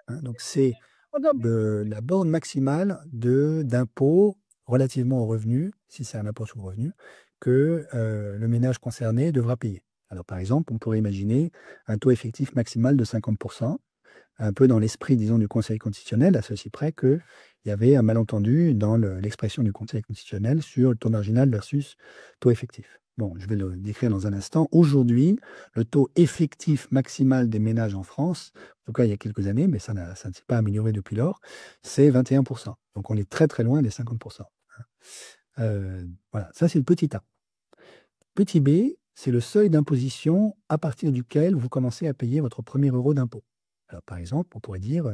Hein, donc, c'est la borne maximale d'impôt relativement au revenu, si c'est un impôt sur le revenu, que le ménage concerné devra payer. Alors, par exemple, on pourrait imaginer un taux effectif maximal de 50%, un peu dans l'esprit, disons, du Conseil constitutionnel, à ceci près qu'il y avait un malentendu dans l'expression du Conseil constitutionnel sur le taux marginal versus taux effectif. Bon, je vais le décrire dans un instant. Aujourd'hui, le taux effectif maximal des ménages en France, en tout cas il y a quelques années, mais ça ne s'est pas amélioré depuis lors, c'est 21%. Donc on est très très loin des 50%. Voilà, ça c'est le petit a. Petit b, c'est le seuil d'imposition à partir duquel vous commencez à payer votre premier euro d'impôt. Alors, par exemple, on pourrait dire,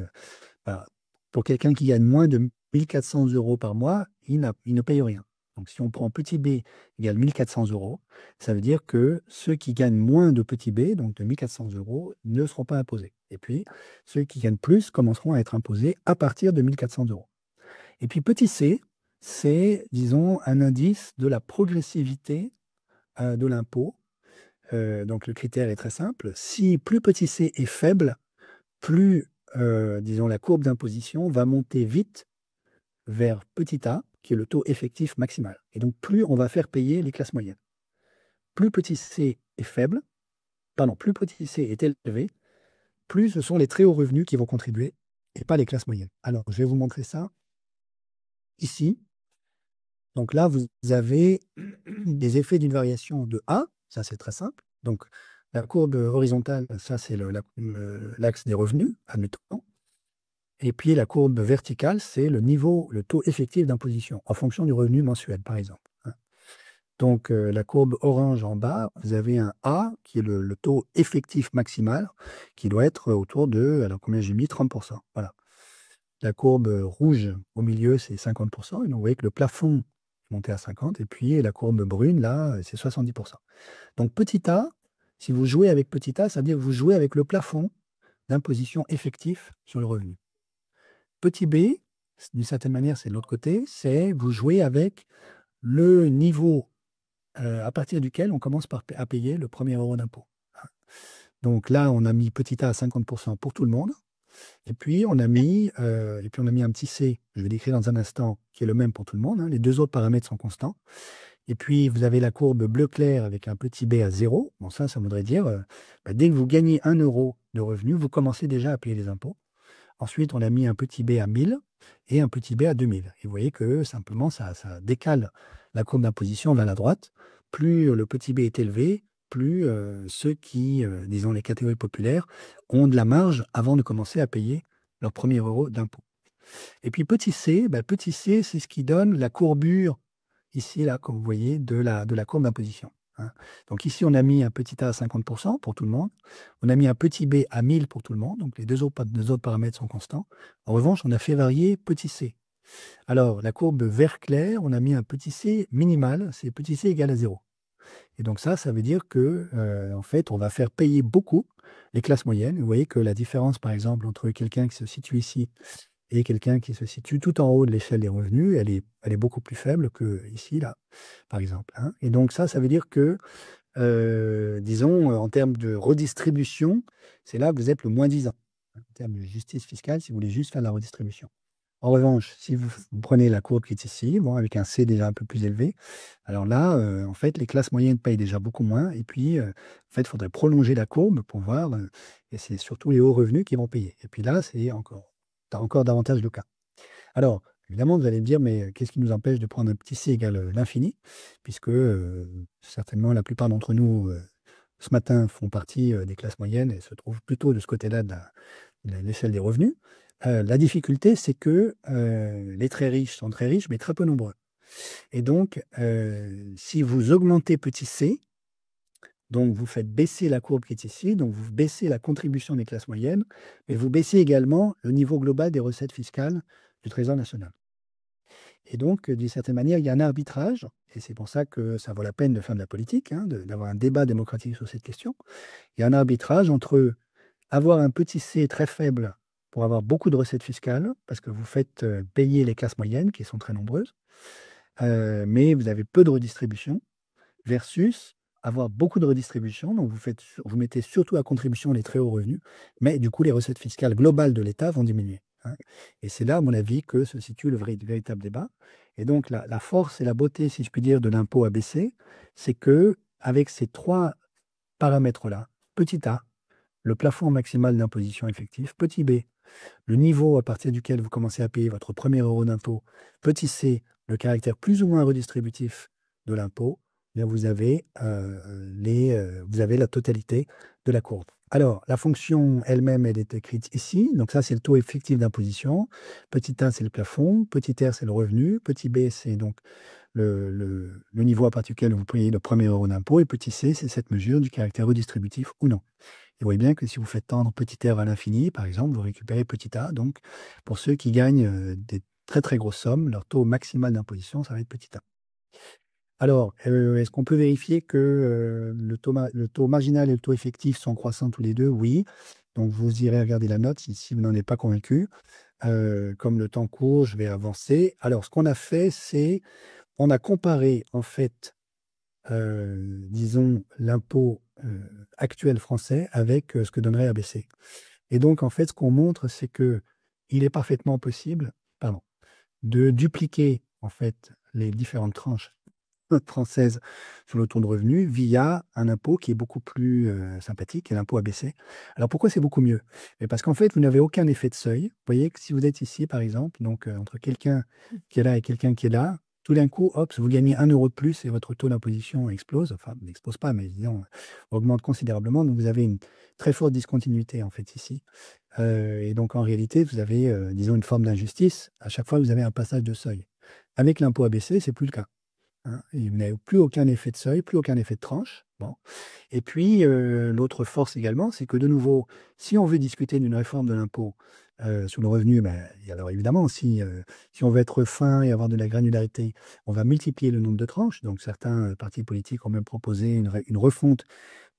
bah, pour quelqu'un qui gagne moins de 1 400 euros par mois, il ne paye rien. Donc, si on prend petit b égale 1 400 euros, ça veut dire que ceux qui gagnent moins de petit b, donc de 1 400 euros, ne seront pas imposés. Et puis, ceux qui gagnent plus commenceront à être imposés à partir de 1 400 euros. Et puis, petit c, c'est, disons, un indice de la progressivité de l'impôt. Donc, le critère est très simple. Si plus petit c est faible, plus, disons, la courbe d'imposition va monter vite vers petit a, qui est le taux effectif maximal. Et donc, plus on va faire payer les classes moyennes. Plus petit c est faible, pardon, plus petit c est élevé, plus ce sont les très hauts revenus qui vont contribuer et pas les classes moyennes. Alors, je vais vous montrer ça ici. Donc là, vous avez des effets d'une variation de A, ça c'est très simple. Donc, la courbe horizontale, ça c'est l'axe des revenus, admettons. Et puis la courbe verticale, c'est le taux effectif d'imposition, en fonction du revenu mensuel, par exemple. Hein. Donc la courbe orange en bas, vous avez un A, qui est le taux effectif maximal, qui doit être autour de, alors combien j'ai mis? 30%. Voilà. La courbe rouge au milieu, c'est 50%. Et donc vous voyez que le plafond est monté à 50%. Et puis la courbe brune, là, c'est 70%. Donc petit a, si vous jouez avec petit a, ça veut dire que vous jouez avec le plafond d'imposition effectif sur le revenu. Petit b, d'une certaine manière, c'est de l'autre côté, c'est vous jouez avec le niveau à partir duquel on commence à payer le premier euro d'impôt. Donc là, on a mis petit a à 50% pour tout le monde. Et puis, on a mis un petit c, je vais l'écrire dans un instant, qui est le même pour tout le monde. Hein. Les deux autres paramètres sont constants. Et puis, vous avez la courbe bleu clair avec un petit b à 0. Bon, ça voudrait dire, dès que vous gagnez 1 euro de revenu, vous commencez déjà à payer les impôts. Ensuite, on a mis un petit b à 1000 et un petit b à 2000. Et vous voyez que simplement, ça décale la courbe d'imposition vers la droite. Plus le petit b est élevé, plus ceux qui, disons les catégories populaires, ont de la marge avant de commencer à payer leur premier euro d'impôt. Et puis petit c, c'est ce qui donne la courbure, ici, là, comme vous voyez, de la courbe d'imposition. Hein. Donc ici, on a mis un petit a à 50% pour tout le monde. On a mis un petit b à 1000 pour tout le monde. Donc les deux autres paramètres sont constants. En revanche, on a fait varier petit c. Alors, la courbe vert clair, on a mis un petit c minimal. C'est petit c égale à 0. Et donc ça veut dire que, en fait, on va faire payer beaucoup les classes moyennes. Vous voyez que la différence, par exemple, entre quelqu'un qui se situe ici et quelqu'un qui se situe tout en haut de l'échelle des revenus, elle est beaucoup plus faible que ici, là, par exemple, hein. Et donc ça veut dire que, disons, en termes de redistribution, c'est là que vous êtes le moins disant. En termes de justice fiscale, si vous voulez juste faire de la redistribution. En revanche, si vous prenez la courbe qui est ici, bon, avec un C déjà un peu plus élevé, alors là, en fait, les classes moyennes payent déjà beaucoup moins. Et puis, en fait, il faudrait prolonger la courbe pour voir. Et c'est surtout les hauts revenus qui vont payer. Et puis là, c'est encore davantage le cas. Alors, évidemment, vous allez me dire, mais qu'est-ce qui nous empêche de prendre un petit C égale l'infini? Puisque certainement, la plupart d'entre nous, ce matin, font partie des classes moyennes et se trouvent plutôt de ce côté-là de l'échelle des revenus. La difficulté, c'est que les très riches sont très riches, mais très peu nombreux. Et donc, si vous augmentez petit c, donc vous faites baisser la courbe qui est ici, donc vous baissez la contribution des classes moyennes, mais vous baissez également le niveau global des recettes fiscales du Trésor national. Et donc, d'une certaine manière, il y a un arbitrage, et c'est pour ça que ça vaut la peine de faire de la politique, hein, d'avoir un débat démocratique sur cette question. Il y a un arbitrage entre avoir un petit c très faible pour avoir beaucoup de recettes fiscales, parce que vous faites payer les classes moyennes, qui sont très nombreuses, mais vous avez peu de redistribution, versus avoir beaucoup de redistribution, donc vous mettez surtout à contribution les très hauts revenus, mais du coup, les recettes fiscales globales de l'État vont diminuer, hein. Et c'est là, à mon avis, que se situe le véritable débat. Et donc, la force et la beauté, si je puis dire, de l'impôt ABC, c'est que avec ces trois paramètres-là, petit a, le plafond maximal d'imposition effective, petit b, le niveau à partir duquel vous commencez à payer votre premier euro d'impôt, petit c, le caractère plus ou moins redistributif de l'impôt, eh bien vous avez la totalité de la courbe. Alors, la fonction elle-même, elle est écrite ici. Donc ça, c'est le taux effectif d'imposition. Petit a, c'est le plafond. Petit r, c'est le revenu. Petit b, c'est donc le niveau à partir duquel vous payez le premier euro d'impôt. Et petit c, c'est cette mesure du caractère redistributif ou non. Et vous voyez bien que si vous faites tendre petit r à l'infini, par exemple, vous récupérez petit a. Donc, pour ceux qui gagnent des très très grosses sommes, leur taux maximal d'imposition, ça va être petit a. Alors, est-ce qu'on peut vérifier que le taux marginal et le taux effectif sont croissants tous les deux? Oui. Donc, vous irez regarder la note si vous n'en êtes pas convaincu. Comme le temps court, je vais avancer. Alors, ce qu'on a fait, c'est on a comparé, en fait, disons, l'impôt actuel français avec ce que donnerait ABC. Et donc, en fait, ce qu'on montre, c'est que il est parfaitement possible, de dupliquer, en fait, les différentes tranches françaises sur le taux de revenu via un impôt qui est beaucoup plus sympathique, qui est l'impôt ABC. Alors, pourquoi c'est beaucoup mieux? Parce qu'en fait, vous n'avez aucun effet de seuil. Vous voyez que si vous êtes ici, par exemple, donc entre quelqu'un qui est là et quelqu'un qui est là, tout d'un coup, hop, vous gagnez 1 euro de plus et votre taux d'imposition explose. Enfin, n'explose pas, mais disons, augmente considérablement. Donc, vous avez une très forte discontinuité, en fait, ici. Et donc, en réalité, vous avez, disons, une forme d'injustice. À chaque fois, vous avez un passage de seuil. Avec l'impôt ABC, c'est plus le cas, hein. Et vous n'avez plus aucun effet de seuil, plus aucun effet de tranche. Bon. Et puis, l'autre force également, c'est que de nouveau, si on veut discuter d'une réforme de l'impôt sur le revenu, et alors évidemment, si on veut être fin et avoir de la granularité, on va multiplier le nombre de tranches. Donc, certains partis politiques ont même proposé une refonte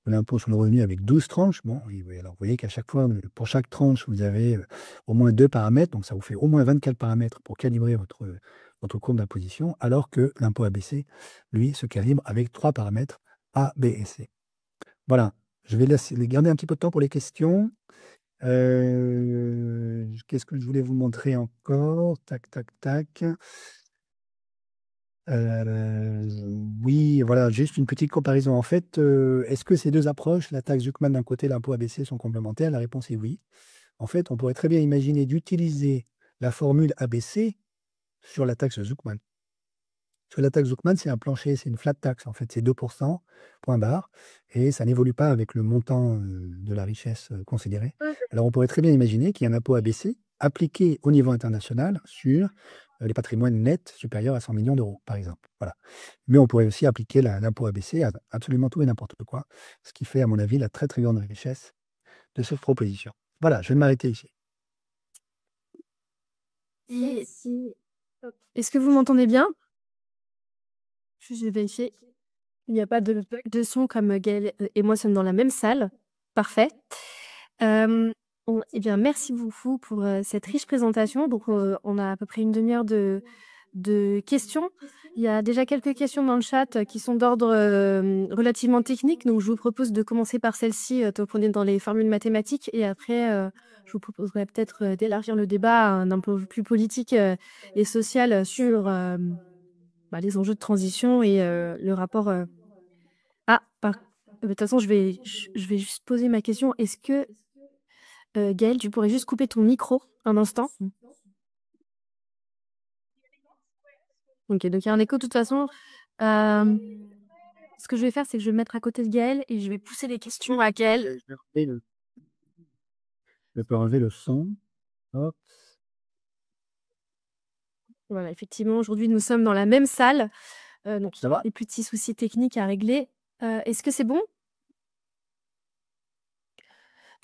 de l'impôt sur le revenu avec 12 tranches. Bon, alors vous voyez qu'à chaque fois, pour chaque tranche, vous avez au moins 2 paramètres, donc ça vous fait au moins 24 paramètres pour calibrer votre courbe d'imposition, alors que l'impôt ABC, lui, se calibre avec 3 paramètres, A, B et C. Voilà, je vais garder un petit peu de temps pour les questions. Qu'est-ce que je voulais vous montrer encore? Tac, tac, tac. Oui, voilà, juste une petite comparaison. En fait, est-ce que ces deux approches, la taxe Zuckman d'un côté, l'impôt ABC, sont complémentaires? La réponse est oui. En fait, on pourrait très bien imaginer d'utiliser la formule ABC sur la taxe Zuckman. Sur la taxe Zuckman, c'est un plancher, c'est une flat tax. En fait, c'est 2%, point barre, et ça n'évolue pas avec le montant de la richesse considérée. Alors, on pourrait très bien imaginer qu'il y a un impôt ABC appliqué au niveau international sur les patrimoines nets supérieurs à 100 millions d'euros, par exemple. Voilà. Mais on pourrait aussi appliquer l'impôt ABC à absolument tout et n'importe quoi, ce qui fait, à mon avis, la très très grande richesse de cette proposition. Voilà, je vais m'arrêter ici. Est-ce que vous m'entendez bien? Je vais vérifier. Il n'y a pas de bug de son comme Gaël et moi sommes dans la même salle. Parfait. Eh bien, merci beaucoup pour cette riche présentation. Donc, on a à peu près une demi-heure de questions. Il y a déjà quelques questions dans le chat qui sont d'ordre relativement technique. Donc, je vous propose de commencer par celle-ci, tant qu'on est dans les formules mathématiques. Et après, je vous proposerai peut-être d'élargir le débat à un peu plus politique et social sur les enjeux de transition et le rapport. De toute façon, je vais juste poser ma question. Est-ce que, Gaël, tu pourrais juste couper ton micro un instant? Ok, donc il y a un écho de toute façon. Ce que je vais faire, c'est que je vais me mettre à côté de Gaël et je vais pousser les questions à Gaël. Je peux enlever le son. Hop. Voilà, effectivement, aujourd'hui, nous sommes dans la même salle. Donc, Ça va? des petits soucis techniques à régler. Est-ce que c'est bon?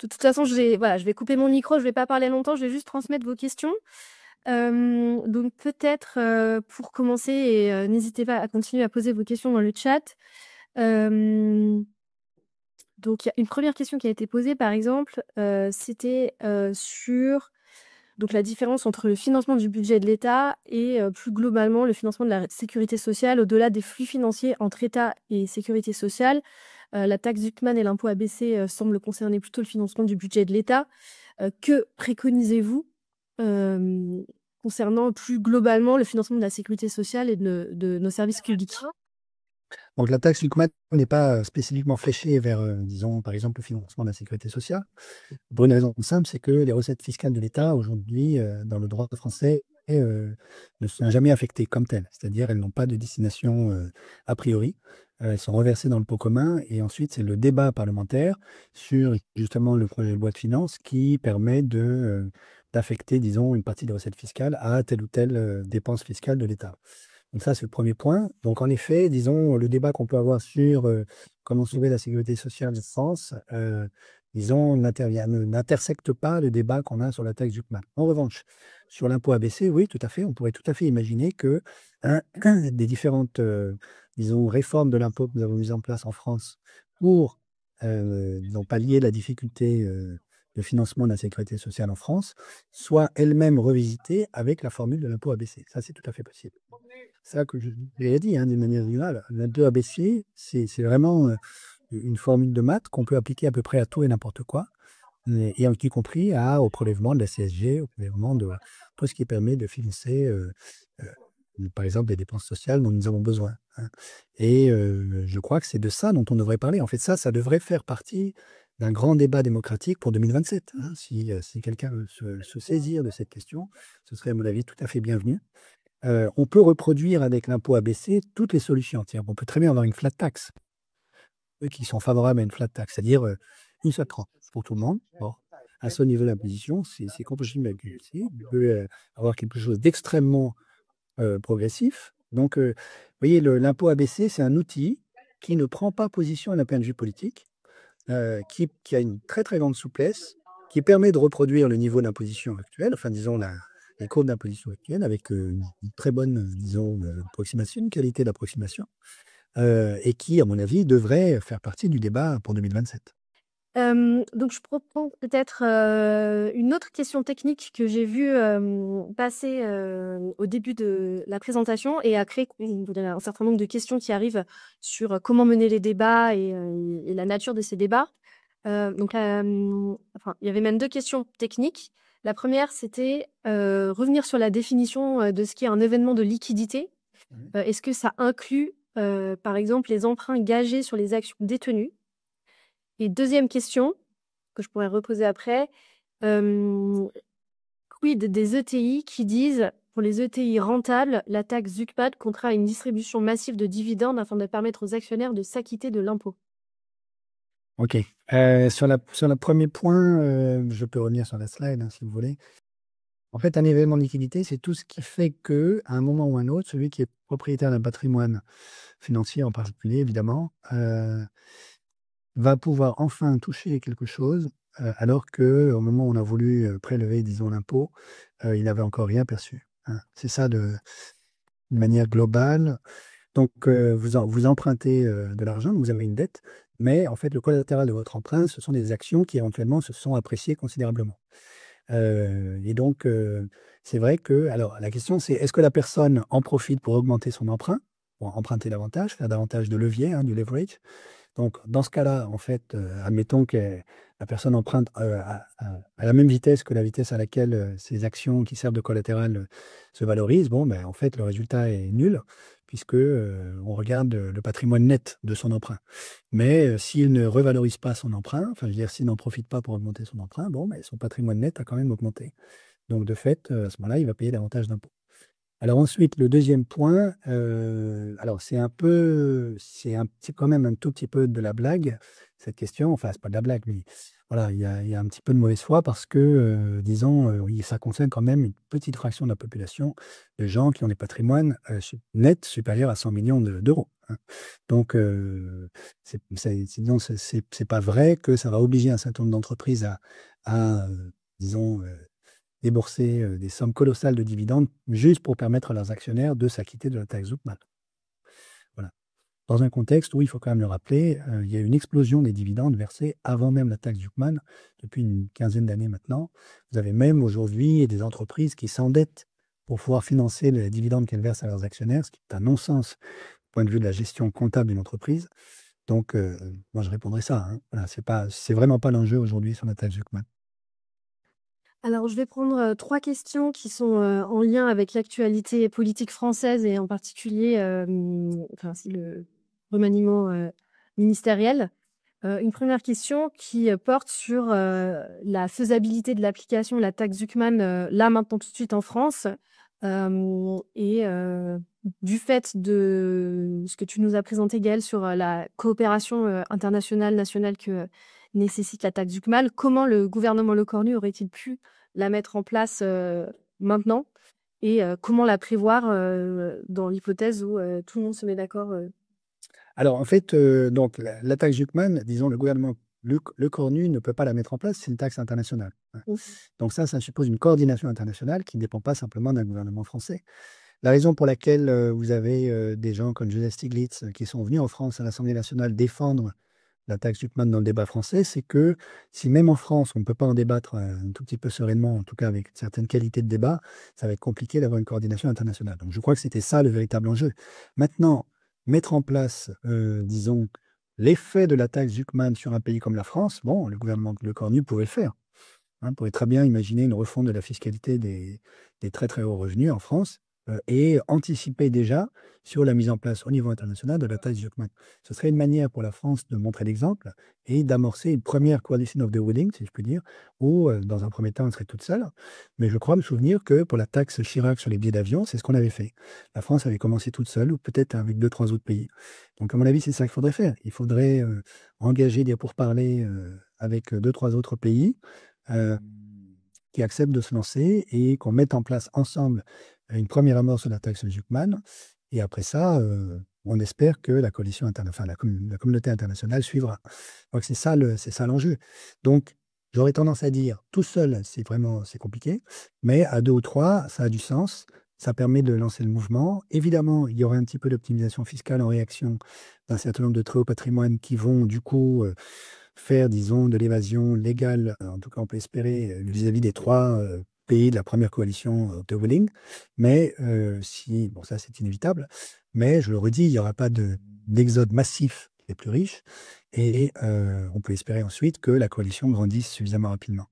De toute façon, je vais couper mon micro, je ne vais pas parler longtemps, je vais juste transmettre vos questions. Donc peut-être pour commencer, et n'hésitez pas à continuer à poser vos questions dans le chat. Donc il y a une première question qui a été posée, par exemple, c'était sur donc la différence entre le financement du budget de l'État et plus globalement le financement de la sécurité sociale au-delà des flux financiers entre État et sécurité sociale. La taxe Zuckman et l'impôt ABC semblent concerner plutôt le financement du budget de l'État. Que préconisez-vous concernant plus globalement le financement de la sécurité sociale et de nos services publics? Donc la taxe Luqman n'est pas spécifiquement fléchée vers, disons, par exemple, le financement de la sécurité sociale. Pour une raison simple, c'est que les recettes fiscales de l'État, aujourd'hui, dans le droit français, ne sont jamais affectées comme telles. C'est-à-dire, elles n'ont pas de destination a priori. Elles sont reversées dans le pot commun et ensuite, c'est le débat parlementaire sur justement le projet de loi de finances qui permet d'affecter, disons, une partie des recettes fiscales à telle ou telle dépense fiscale de l'État. Donc ça, c'est le premier point. Donc en effet, disons, le débat qu'on peut avoir sur comment sauver la sécurité sociale de France, disons, n'intersecte pas le débat qu'on a sur la taxe Zuckman. En revanche, sur l'impôt ABC, oui, tout à fait, on pourrait tout à fait imaginer que des différentes, disons, réformes de l'impôt que nous avons mises en place en France pour disons, pallier la difficulté de financement de la sécurité sociale en France, soient elles-mêmes revisitées avec la formule de l'impôt ABC. Ça, c'est tout à fait possible. C'est ça que j'ai dit, hein, d'une manière générale. L'impôt ABC, c'est vraiment une formule de maths qu'on peut appliquer à peu près à tout et n'importe quoi, et y compris au prélèvement de la CSG, au prélèvement de tout ce qui permet de financer, par exemple, des dépenses sociales dont nous avons besoin. Hein. Et je crois que c'est de ça dont on devrait parler. En fait, ça devrait faire partie d'un grand débat démocratique pour 2027. Hein. Si quelqu'un veut se saisir de cette question, ce serait, à mon avis, tout à fait bienvenu. On peut reproduire avec l'impôt ABC toutes les solutions. On peut très bien avoir une flat tax. Eux qui sont favorables à une flat tax, c'est-à-dire une seule tranche pour tout le monde. Bon, un seul niveau d'imposition, c'est compatible avec l'UEC. On peut avoir quelque chose d'extrêmement progressif. Donc, vous voyez, l'impôt ABC, c'est un outil qui ne prend pas position d'un point de vue politique, qui a une très très grande souplesse, qui permet de reproduire le niveau d'imposition actuel, enfin disons les courbes d'imposition actuelles, avec une très bonne, disons, approximation, une qualité d'approximation, et qui, à mon avis, devrait faire partie du débat pour 2027. Donc je propose peut-être une autre question technique que j'ai vue passer au début de la présentation et a créé un certain nombre de questions qui arrivent sur comment mener les débats et la nature de ces débats. Donc, il y avait même deux questions techniques. La première, c'était revenir sur la définition de ce qui est un événement de liquidité. Est-ce que ça inclut, par exemple, les emprunts gagés sur les actions détenues? Et deuxième question, que je pourrais reposer après, quid des ETI qui disent, pour les ETI rentables, la taxe Zuckman comptera une distribution massive de dividendes afin de permettre aux actionnaires de s'acquitter de l'impôt? Ok. Sur le premier point, je peux revenir sur la slide, hein, si vous voulez. En fait, un événement de liquidité, c'est tout ce qui fait que, à un moment ou un autre, celui qui est propriétaire d'un patrimoine financier en particulier, évidemment, va pouvoir enfin toucher quelque chose, alors qu'au moment où on a voulu prélever, disons, l'impôt, il n'avait encore rien perçu. Hein. C'est ça de manière globale. Donc, vous empruntez de l'argent, vous avez une dette, mais en fait, le collatéral de votre emprunt, ce sont des actions qui éventuellement se sont appréciées considérablement. Et donc, c'est vrai que, alors, la question, c'est est-ce que la personne en profite pour augmenter son emprunt, pour emprunter davantage, faire davantage de levier, hein, du leverage? Donc, dans ce cas-là, en fait, admettons que la personne emprunte à la même vitesse que la vitesse à laquelle ces actions qui servent de collatéral se valorisent. Bon, ben, en fait, le résultat est nul, puisque on regarde le patrimoine net de son emprunt. Mais s'il ne revalorise pas son emprunt, enfin, je veux dire, s'il n'en profite pas pour augmenter son emprunt, bon, ben, son patrimoine net a quand même augmenté. Donc, de fait, à ce moment-là, il va payer davantage d'impôts. Alors ensuite, le deuxième point, alors c'est quand même un tout petit peu de la blague, cette question. Enfin, c'est pas de la blague, mais voilà, il y a un petit peu de mauvaise foi parce que, disons, oui, ça concerne quand même une petite fraction de la population de gens qui ont des patrimoines nets supérieurs à 100 millions d'euros, hein. Donc, disons, c'est pas vrai que ça va obliger un certain nombre d'entreprises disons, débourser des sommes colossales de dividendes juste pour permettre à leurs actionnaires de s'acquitter de la taxe Zuckman. Voilà. Dans un contexte où, il faut quand même le rappeler, il y a eu une explosion des dividendes versés avant même la taxe Zuckman, depuis une quinzaine d'années maintenant. Vous avez même aujourd'hui des entreprises qui s'endettent pour pouvoir financer les dividendes qu'elles versent à leurs actionnaires, ce qui est un non-sens du point de vue de la gestion comptable d'une entreprise. Donc, moi, je répondrai ça, hein. Voilà, c'est vraiment pas l'enjeu aujourd'hui sur la taxe Zuckman. Alors, je vais prendre 3 questions qui sont en lien avec l'actualité politique française et en particulier enfin, c'est le remaniement ministériel. Une première question qui porte sur la faisabilité de l'application de la taxe Zuckman là, maintenant, tout de suite en France. Et du fait de ce que tu nous as présenté, Gaëlle, sur la coopération internationale, nationale que nécessite la taxe Zuckman, comment le gouvernement Lecornu aurait-il pu la mettre en place maintenant et comment la prévoir dans l'hypothèse où tout le monde se met d'accord Alors, en fait, donc la taxe Zuckman, disons, le gouvernement Lecornu ne peut pas la mettre en place, c'est une taxe internationale, hein. Donc ça suppose une coordination internationale qui ne dépend pas simplement d'un gouvernement français. La raison pour laquelle vous avez des gens comme Joseph Stiglitz qui sont venus en France à l'Assemblée nationale défendre la taxe Zuckman dans le débat français, c'est que si même en France, on ne peut pas en débattre un tout petit peu sereinement, en tout cas avec une certaine qualité de débat, ça va être compliqué d'avoir une coordination internationale. Donc je crois que c'était ça le véritable enjeu. Maintenant, mettre en place, disons, l'effet de la taxe Zuckman sur un pays comme la France, bon, le gouvernement Lecornu pouvait le faire, hein. On pourrait très bien imaginer une refonte de la fiscalité des très très hauts revenus en France et anticiper déjà sur la mise en place au niveau international de la taxe Zuckman. Ce serait une manière pour la France de montrer l'exemple et d'amorcer une première coalition of the willing, si je puis dire, où dans un premier temps, elle serait toute seule. Mais je crois me souvenir que pour la taxe Chirac sur les billets d'avion, c'est ce qu'on avait fait. La France avait commencé toute seule ou peut-être avec 2, 3 autres pays. Donc, à mon avis, c'est ça qu'il faudrait faire. Il faudrait engager des pourparlers avec 2, 3 autres pays qui acceptent de se lancer et qu'on mette en place ensemble une première amorce de la taxe Zuckman. Et après ça, on espère que la coalition enfin, la communauté internationale suivra. Donc c'est ça l'enjeu. Donc j'aurais tendance à dire tout seul, c'est compliqué, mais à 2 ou 3, ça a du sens. Ça permet de lancer le mouvement. Évidemment, il y aurait un petit peu d'optimisation fiscale en réaction d'un certain nombre de très hauts patrimoines qui vont du coup faire, disons, de l'évasion légale, en tout cas on peut espérer, vis-à-vis des 3 pays de la première coalition de Willing. Mais bon, ça c'est inévitable, mais je le redis, il n'y aura pas d'exode massif des plus riches et on peut espérer ensuite que la coalition grandisse suffisamment rapidement.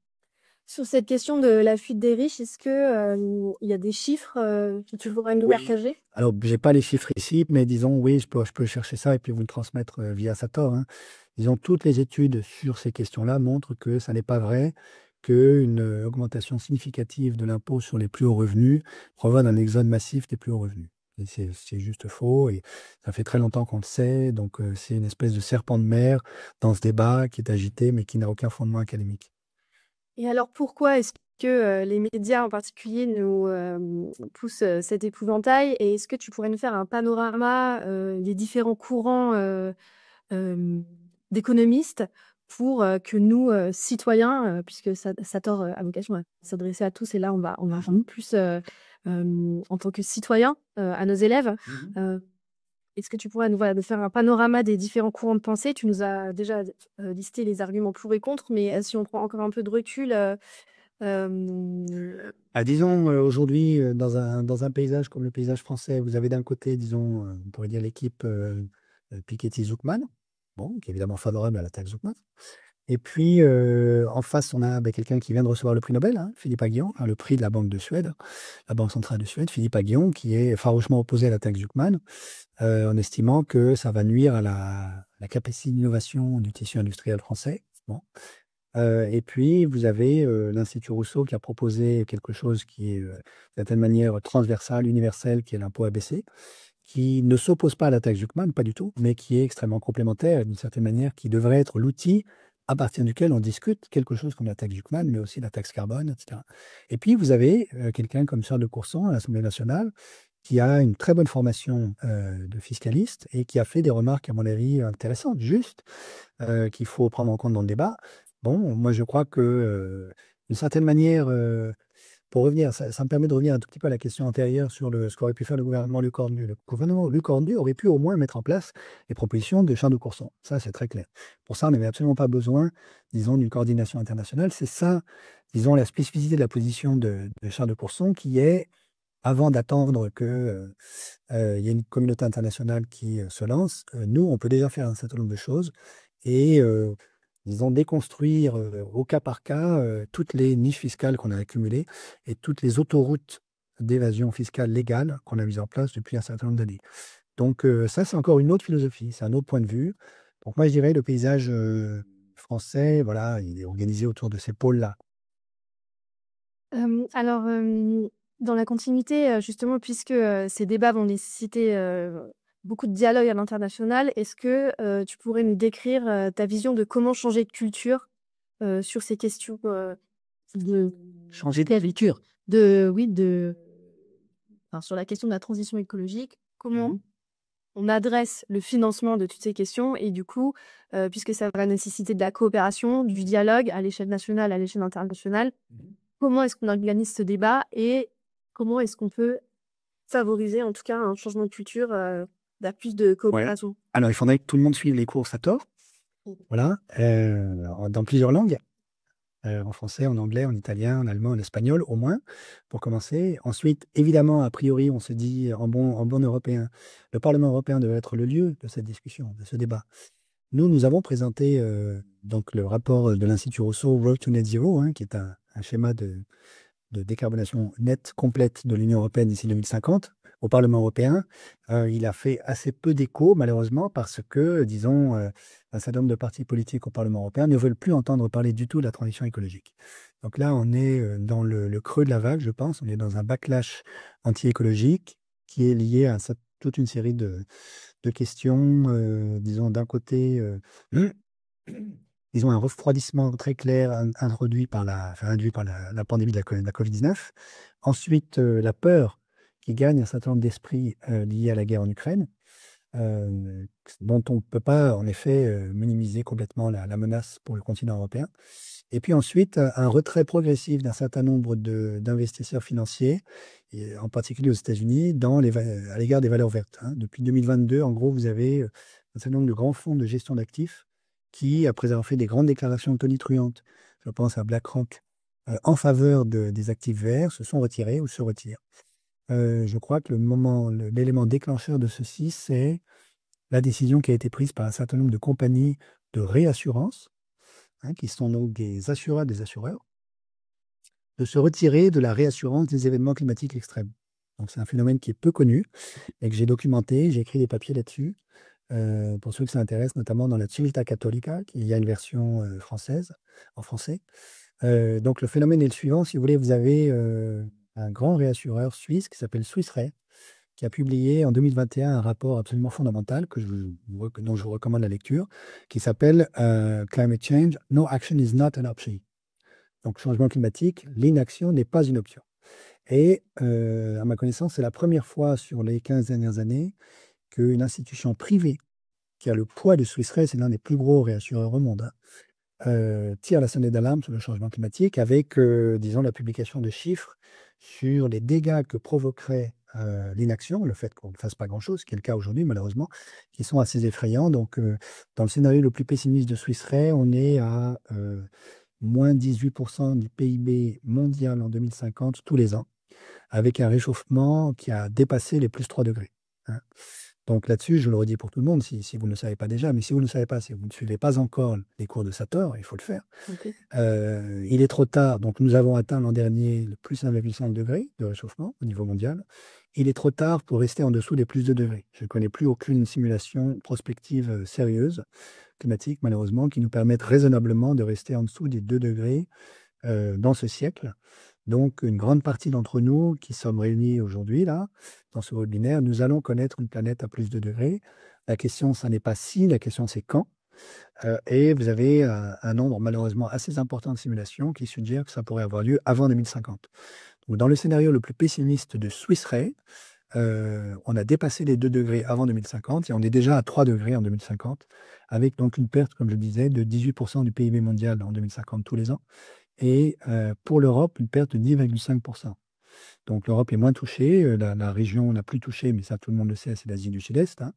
Sur cette question de la fuite des riches, est-ce que il y a des chiffres que tu pourrais nous partager? Alors, j'ai pas les chiffres ici, mais disons, oui, je peux chercher ça et puis vous le transmettre via Sator, hein. Disons, toutes les études sur ces questions-là montrent que ça n'est pas vrai qu'une augmentation significative de l'impôt sur les plus hauts revenus provoque un exode massif des plus hauts revenus. Et c'est juste faux et ça fait très longtemps qu'on le sait. Donc, c'est une espèce de serpent de mer dans ce débat qui est agité mais qui n'a aucun fondement académique. Et alors pourquoi est-ce que les médias en particulier nous poussent cet épouvantail? Et est-ce que tu pourrais nous faire un panorama des différents courants d'économistes pour que nous, citoyens, puisque Sator a vocation à s'adresser à tous, et là on va vraiment plus en tant que citoyens à nos élèves, Est-ce que tu pourrais nous faire un panorama des différents courants de pensée? Tu nous as déjà listé les arguments pour et contre, mais si on prend encore un peu de recul, Disons, aujourd'hui, dans un paysage comme le paysage français, vous avez d'un côté, disons, on pourrait dire l'équipe Piketty-Zuckman, bon, qui est évidemment favorable à l'attaque Zuckman. Et puis, en face, on a quelqu'un qui vient de recevoir le prix Nobel, hein, Philippe Aghion, le prix de la Banque de Suède, la Banque centrale de Suède, Philippe Aghion, qui est farouchement opposé à l'attaque Zuckman, en estimant que ça va nuire à la capacité d'innovation du tissu industriel français. Bon. Et puis, vous avez l'Institut Rousseau qui a proposé quelque chose qui est, d'une certaine manière, transversal, universel, qui est l'impôt ABC, qui ne s'oppose pas à l'attaque Zuckman, pas du tout, mais qui est extrêmement complémentaire, d'une certaine manière, qui devrait être l'outil à partir duquel on discute quelque chose comme l'attaque Zuckman, mais aussi la taxe carbone, etc. Et puis, vous avez quelqu'un comme Charles de Courson à l'Assemblée nationale, qui a une très bonne formation de fiscaliste et qui a fait des remarques, à mon avis, intéressantes, justes, qu'il faut prendre en compte dans le débat. Bon, moi, je crois que, d'une certaine manière, pour revenir, ça me permet de revenir un tout petit peu à la question antérieure sur ce qu'aurait pu faire le gouvernement Lecornu. Le gouvernement Lecornu aurait pu au moins mettre en place les propositions de Charles de Courson. Ça, c'est très clair. Pour ça, on n'avait absolument pas besoin, disons, d'une coordination internationale. C'est ça, disons, la spécificité de la position de Charles de Courson, qui est, avant d'attendre qu'il y ait une communauté internationale qui se lance, nous, on peut déjà faire un certain nombre de choses et, disons, déconstruire au cas par cas toutes les niches fiscales qu'on a accumulées et toutes les autoroutes d'évasion fiscale légale qu'on a mises en place depuis un certain nombre d'années. Donc ça, c'est encore une autre philosophie, c'est un autre point de vue. Donc moi, je dirais le paysage français, voilà, il est organisé autour de ces pôles-là. Alors, dans la continuité, justement, puisque ces débats vont nécessiter beaucoup de dialogue à l'international, est-ce que tu pourrais nous décrire ta vision de comment changer de culture sur ces questions de Changer de culture. sur la question de la transition écologique, comment on adresse le financement de toutes ces questions et du coup, puisque ça va nécessiter de la coopération, du dialogue à l'échelle nationale, à l'échelle internationale, comment est-ce qu'on organise ce débat et comment est-ce qu'on peut favoriser en tout cas un changement de culture vers plus de coopération? Alors, il faudrait que tout le monde suive les cours Sator, voilà, dans plusieurs langues. En français, en anglais, en italien, en allemand, en espagnol, au moins, pour commencer. Ensuite, évidemment, a priori, on se dit en bon européen, le Parlement européen devait être le lieu de cette discussion, de ce débat. Nous avons présenté donc le rapport de l'Institut Rousseau, Road to Net Zero, hein, qui est un schéma de décarbonation nette complète de l'Union européenne d'ici 2050 au Parlement européen. Il a fait assez peu d'écho, malheureusement, parce que, disons, un certain nombre de partis politiques au Parlement européen ne veulent plus entendre parler du tout de la transition écologique. Donc là, on est dans le creux de la vague, je pense. On est dans un backlash anti-écologique qui est lié à toute une série de questions, disons, d'un côté, disons, un refroidissement très clair induit par la pandémie de la Covid-19. Ensuite, la peur qui gagne un certain nombre d'esprits liés à la guerre en Ukraine, dont on ne peut pas, en effet, minimiser complètement la menace pour le continent européen. Et puis ensuite, un retrait progressif d'un certain nombre d'investisseurs financiers, et en particulier aux États-Unis, à l'égard des valeurs vertes, hein. Depuis 2022, en gros, vous avez un certain nombre de grands fonds de gestion d'actifs qui, après avoir fait des grandes déclarations tonitruantes, je pense à BlackRock, en faveur des actifs verts, se sont retirés ou se retirent. Je crois que l'élément déclencheur de ceci, c'est la décision qui a été prise par un certain nombre de compagnies de réassurance, hein, qui sont donc des assureurs des assureurs, de se retirer de la réassurance des événements climatiques extrêmes. Donc c'est un phénomène qui est peu connu et que j'ai documenté, j'ai écrit des papiers là-dessus. Pour ceux que ça intéresse, notamment dans la Civiltà Cattolica, il y a une version française, en français. Donc le phénomène est le suivant, si vous voulez, vous avez un grand réassureur suisse qui s'appelle Swiss Re, qui a publié en 2021 un rapport absolument fondamental dont je vous recommande la lecture, qui s'appelle Climate Change, No Action is not an option. Donc changement climatique, l'inaction n'est pas une option. Et à ma connaissance, c'est la première fois sur les 15 dernières années qu'une institution privée qui a le poids de Swiss Re, c'est l'un des plus gros réassureurs au monde, hein, tire la sonnette d'alarme sur le changement climatique avec, disons, la publication de chiffres sur les dégâts que provoquerait l'inaction, le fait qu'on ne fasse pas grand-chose, ce qui est le cas aujourd'hui malheureusement, qui sont assez effrayants. Donc, dans le scénario le plus pessimiste de Swiss Re, on est à moins 18% du PIB mondial en 2050 tous les ans, avec un réchauffement qui a dépassé les plus 3 degrés. Hein. Donc là-dessus, je le redis pour tout le monde, si vous ne le savez pas déjà, mais si vous ne le savez pas, si vous ne suivez pas encore les cours de Sator, il faut le faire. Ok. Il est trop tard, donc nous avons atteint l'an dernier le plus 1,5 degré de réchauffement au niveau mondial. Il est trop tard pour rester en dessous des plus 2 degrés. Je ne connais plus aucune simulation prospective sérieuse climatique, malheureusement, qui nous permette raisonnablement de rester en dessous des 2 degrés dans ce siècle. Donc, une grande partie d'entre nous qui sommes réunis aujourd'hui, là, dans ce webinaire, nous allons connaître une planète à plus de degrés. La question, ça n'est pas si, la question, c'est quand. Et vous avez un nombre malheureusement assez important de simulations qui suggèrent que ça pourrait avoir lieu avant 2050. Donc, dans le scénario le plus pessimiste de Swiss Re, on a dépassé les 2 degrés avant 2050 et on est déjà à 3 degrés en 2050, avec donc une perte, comme je le disais, de 18% du PIB mondial en 2050 tous les ans. Et pour l'Europe, une perte de 10,5%. Donc l'Europe est moins touchée. La région la plus touchée, mais ça tout le monde le sait, c'est l'Asie du Sud-Est, hein,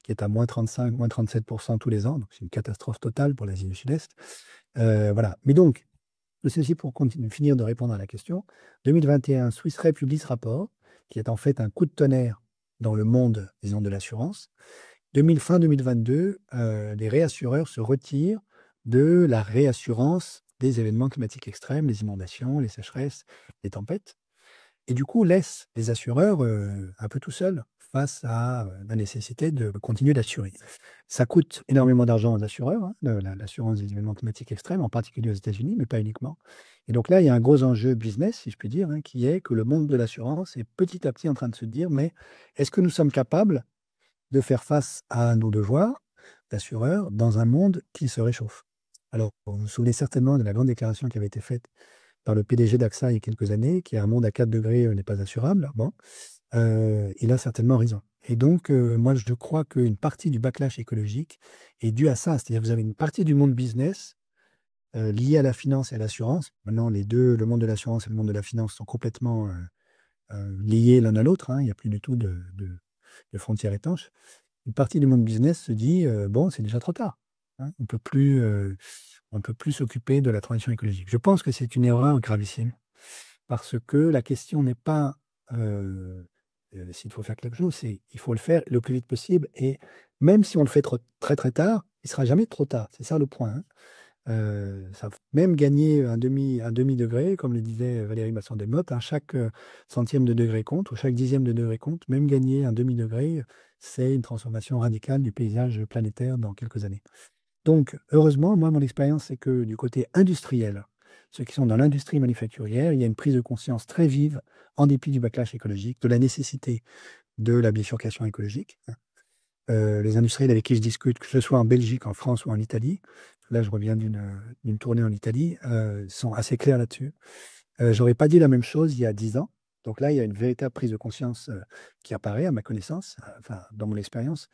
qui est à moins 35, moins 37% tous les ans. Donc c'est une catastrophe totale pour l'Asie du Sud-Est. Voilà. Mais donc, tout ceci pour finir de répondre à la question. 2021, Swiss Re publie ce rapport, qui est en fait un coup de tonnerre dans le monde, disons, de l'assurance. Fin 2022, les réassureurs se retirent de la réassurance des événements climatiques extrêmes, les inondations, les sécheresses, les tempêtes, et du coup laissent les assureurs un peu tout seuls face à la nécessité de continuer d'assurer. Ça coûte énormément d'argent aux assureurs, hein, l'assurance des événements climatiques extrêmes, en particulier aux États-Unis, mais pas uniquement. Et donc là, il y a un gros enjeu business, si je puis dire, hein, qui est que le monde de l'assurance est petit à petit en train de se dire, mais est-ce que nous sommes capables de faire face à nos devoirs d'assureurs dans un monde qui se réchauffe? Alors, vous vous souvenez certainement de la grande déclaration qui avait été faite par le PDG d'AXA il y a quelques années, qui est un monde à 4 degrés n'est pas assurable. Bon, il a certainement raison. Et donc, moi, je crois qu'une partie du backlash écologique est due à ça. C'est-à-dire que vous avez une partie du monde business liée à la finance et à l'assurance. Maintenant, les deux, le monde de l'assurance et le monde de la finance, sont complètement liés l'un à l'autre. Hein. Il n'y a plus du tout de frontières étanches. Une partie du monde business se dit bon, c'est déjà trop tard. Hein. On ne peut plus s'occuper de la transition écologique. Je pense que c'est une erreur gravissime parce que la question n'est pas s'il faut faire quelque chose, c'est il faut le faire le plus vite possible. Et même si on le fait très très tard, il ne sera jamais trop tard. C'est ça le point. Hein. Même gagner un demi-degré, comme le disait Valérie Masson-Delmotte, hein, chaque centième de degré compte, ou chaque dixième de degré compte, même gagner un demi-degré, c'est une transformation radicale du paysage planétaire dans quelques années. Donc, heureusement, moi, mon expérience, c'est que du côté industriel, ceux qui sont dans l'industrie manufacturière, il y a une prise de conscience très vive, en dépit du backlash écologique, de la nécessité de la bifurcation écologique. Hein. Les industriels avec qui je discute, que ce soit en Belgique, en France ou en Italie, là je reviens d'une tournée en Italie, sont assez clairs là-dessus. J'aurais pas dit la même chose il y a 10 ans. Donc là, il y a une véritable prise de conscience qui apparaît à ma connaissance, enfin dans mon expérience.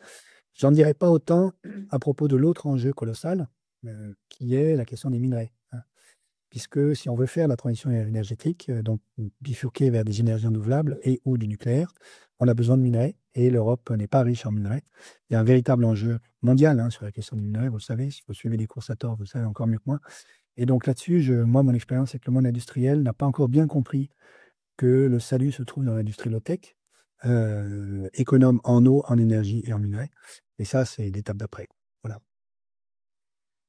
J'en dirais pas autant à propos de l'autre enjeu colossal, qui est la question des minerais. Hein. Puisque si on veut faire la transition énergétique, donc bifurquer vers des énergies renouvelables et ou du nucléaire, on a besoin de minerais et l'Europe n'est pas riche en minerais. Il y a un véritable enjeu mondial hein, sur la question des minerais, vous le savez, si vous suivez les cours Sator, vous le savez encore mieux que moi. Et donc là-dessus, moi, mon expérience, c'est que le monde industriel n'a pas encore bien compris que le salut se trouve dans l'industrie low-tech, économe en eau, en énergie et en minerais. Et ça, c'est l'étape d'après. Voilà.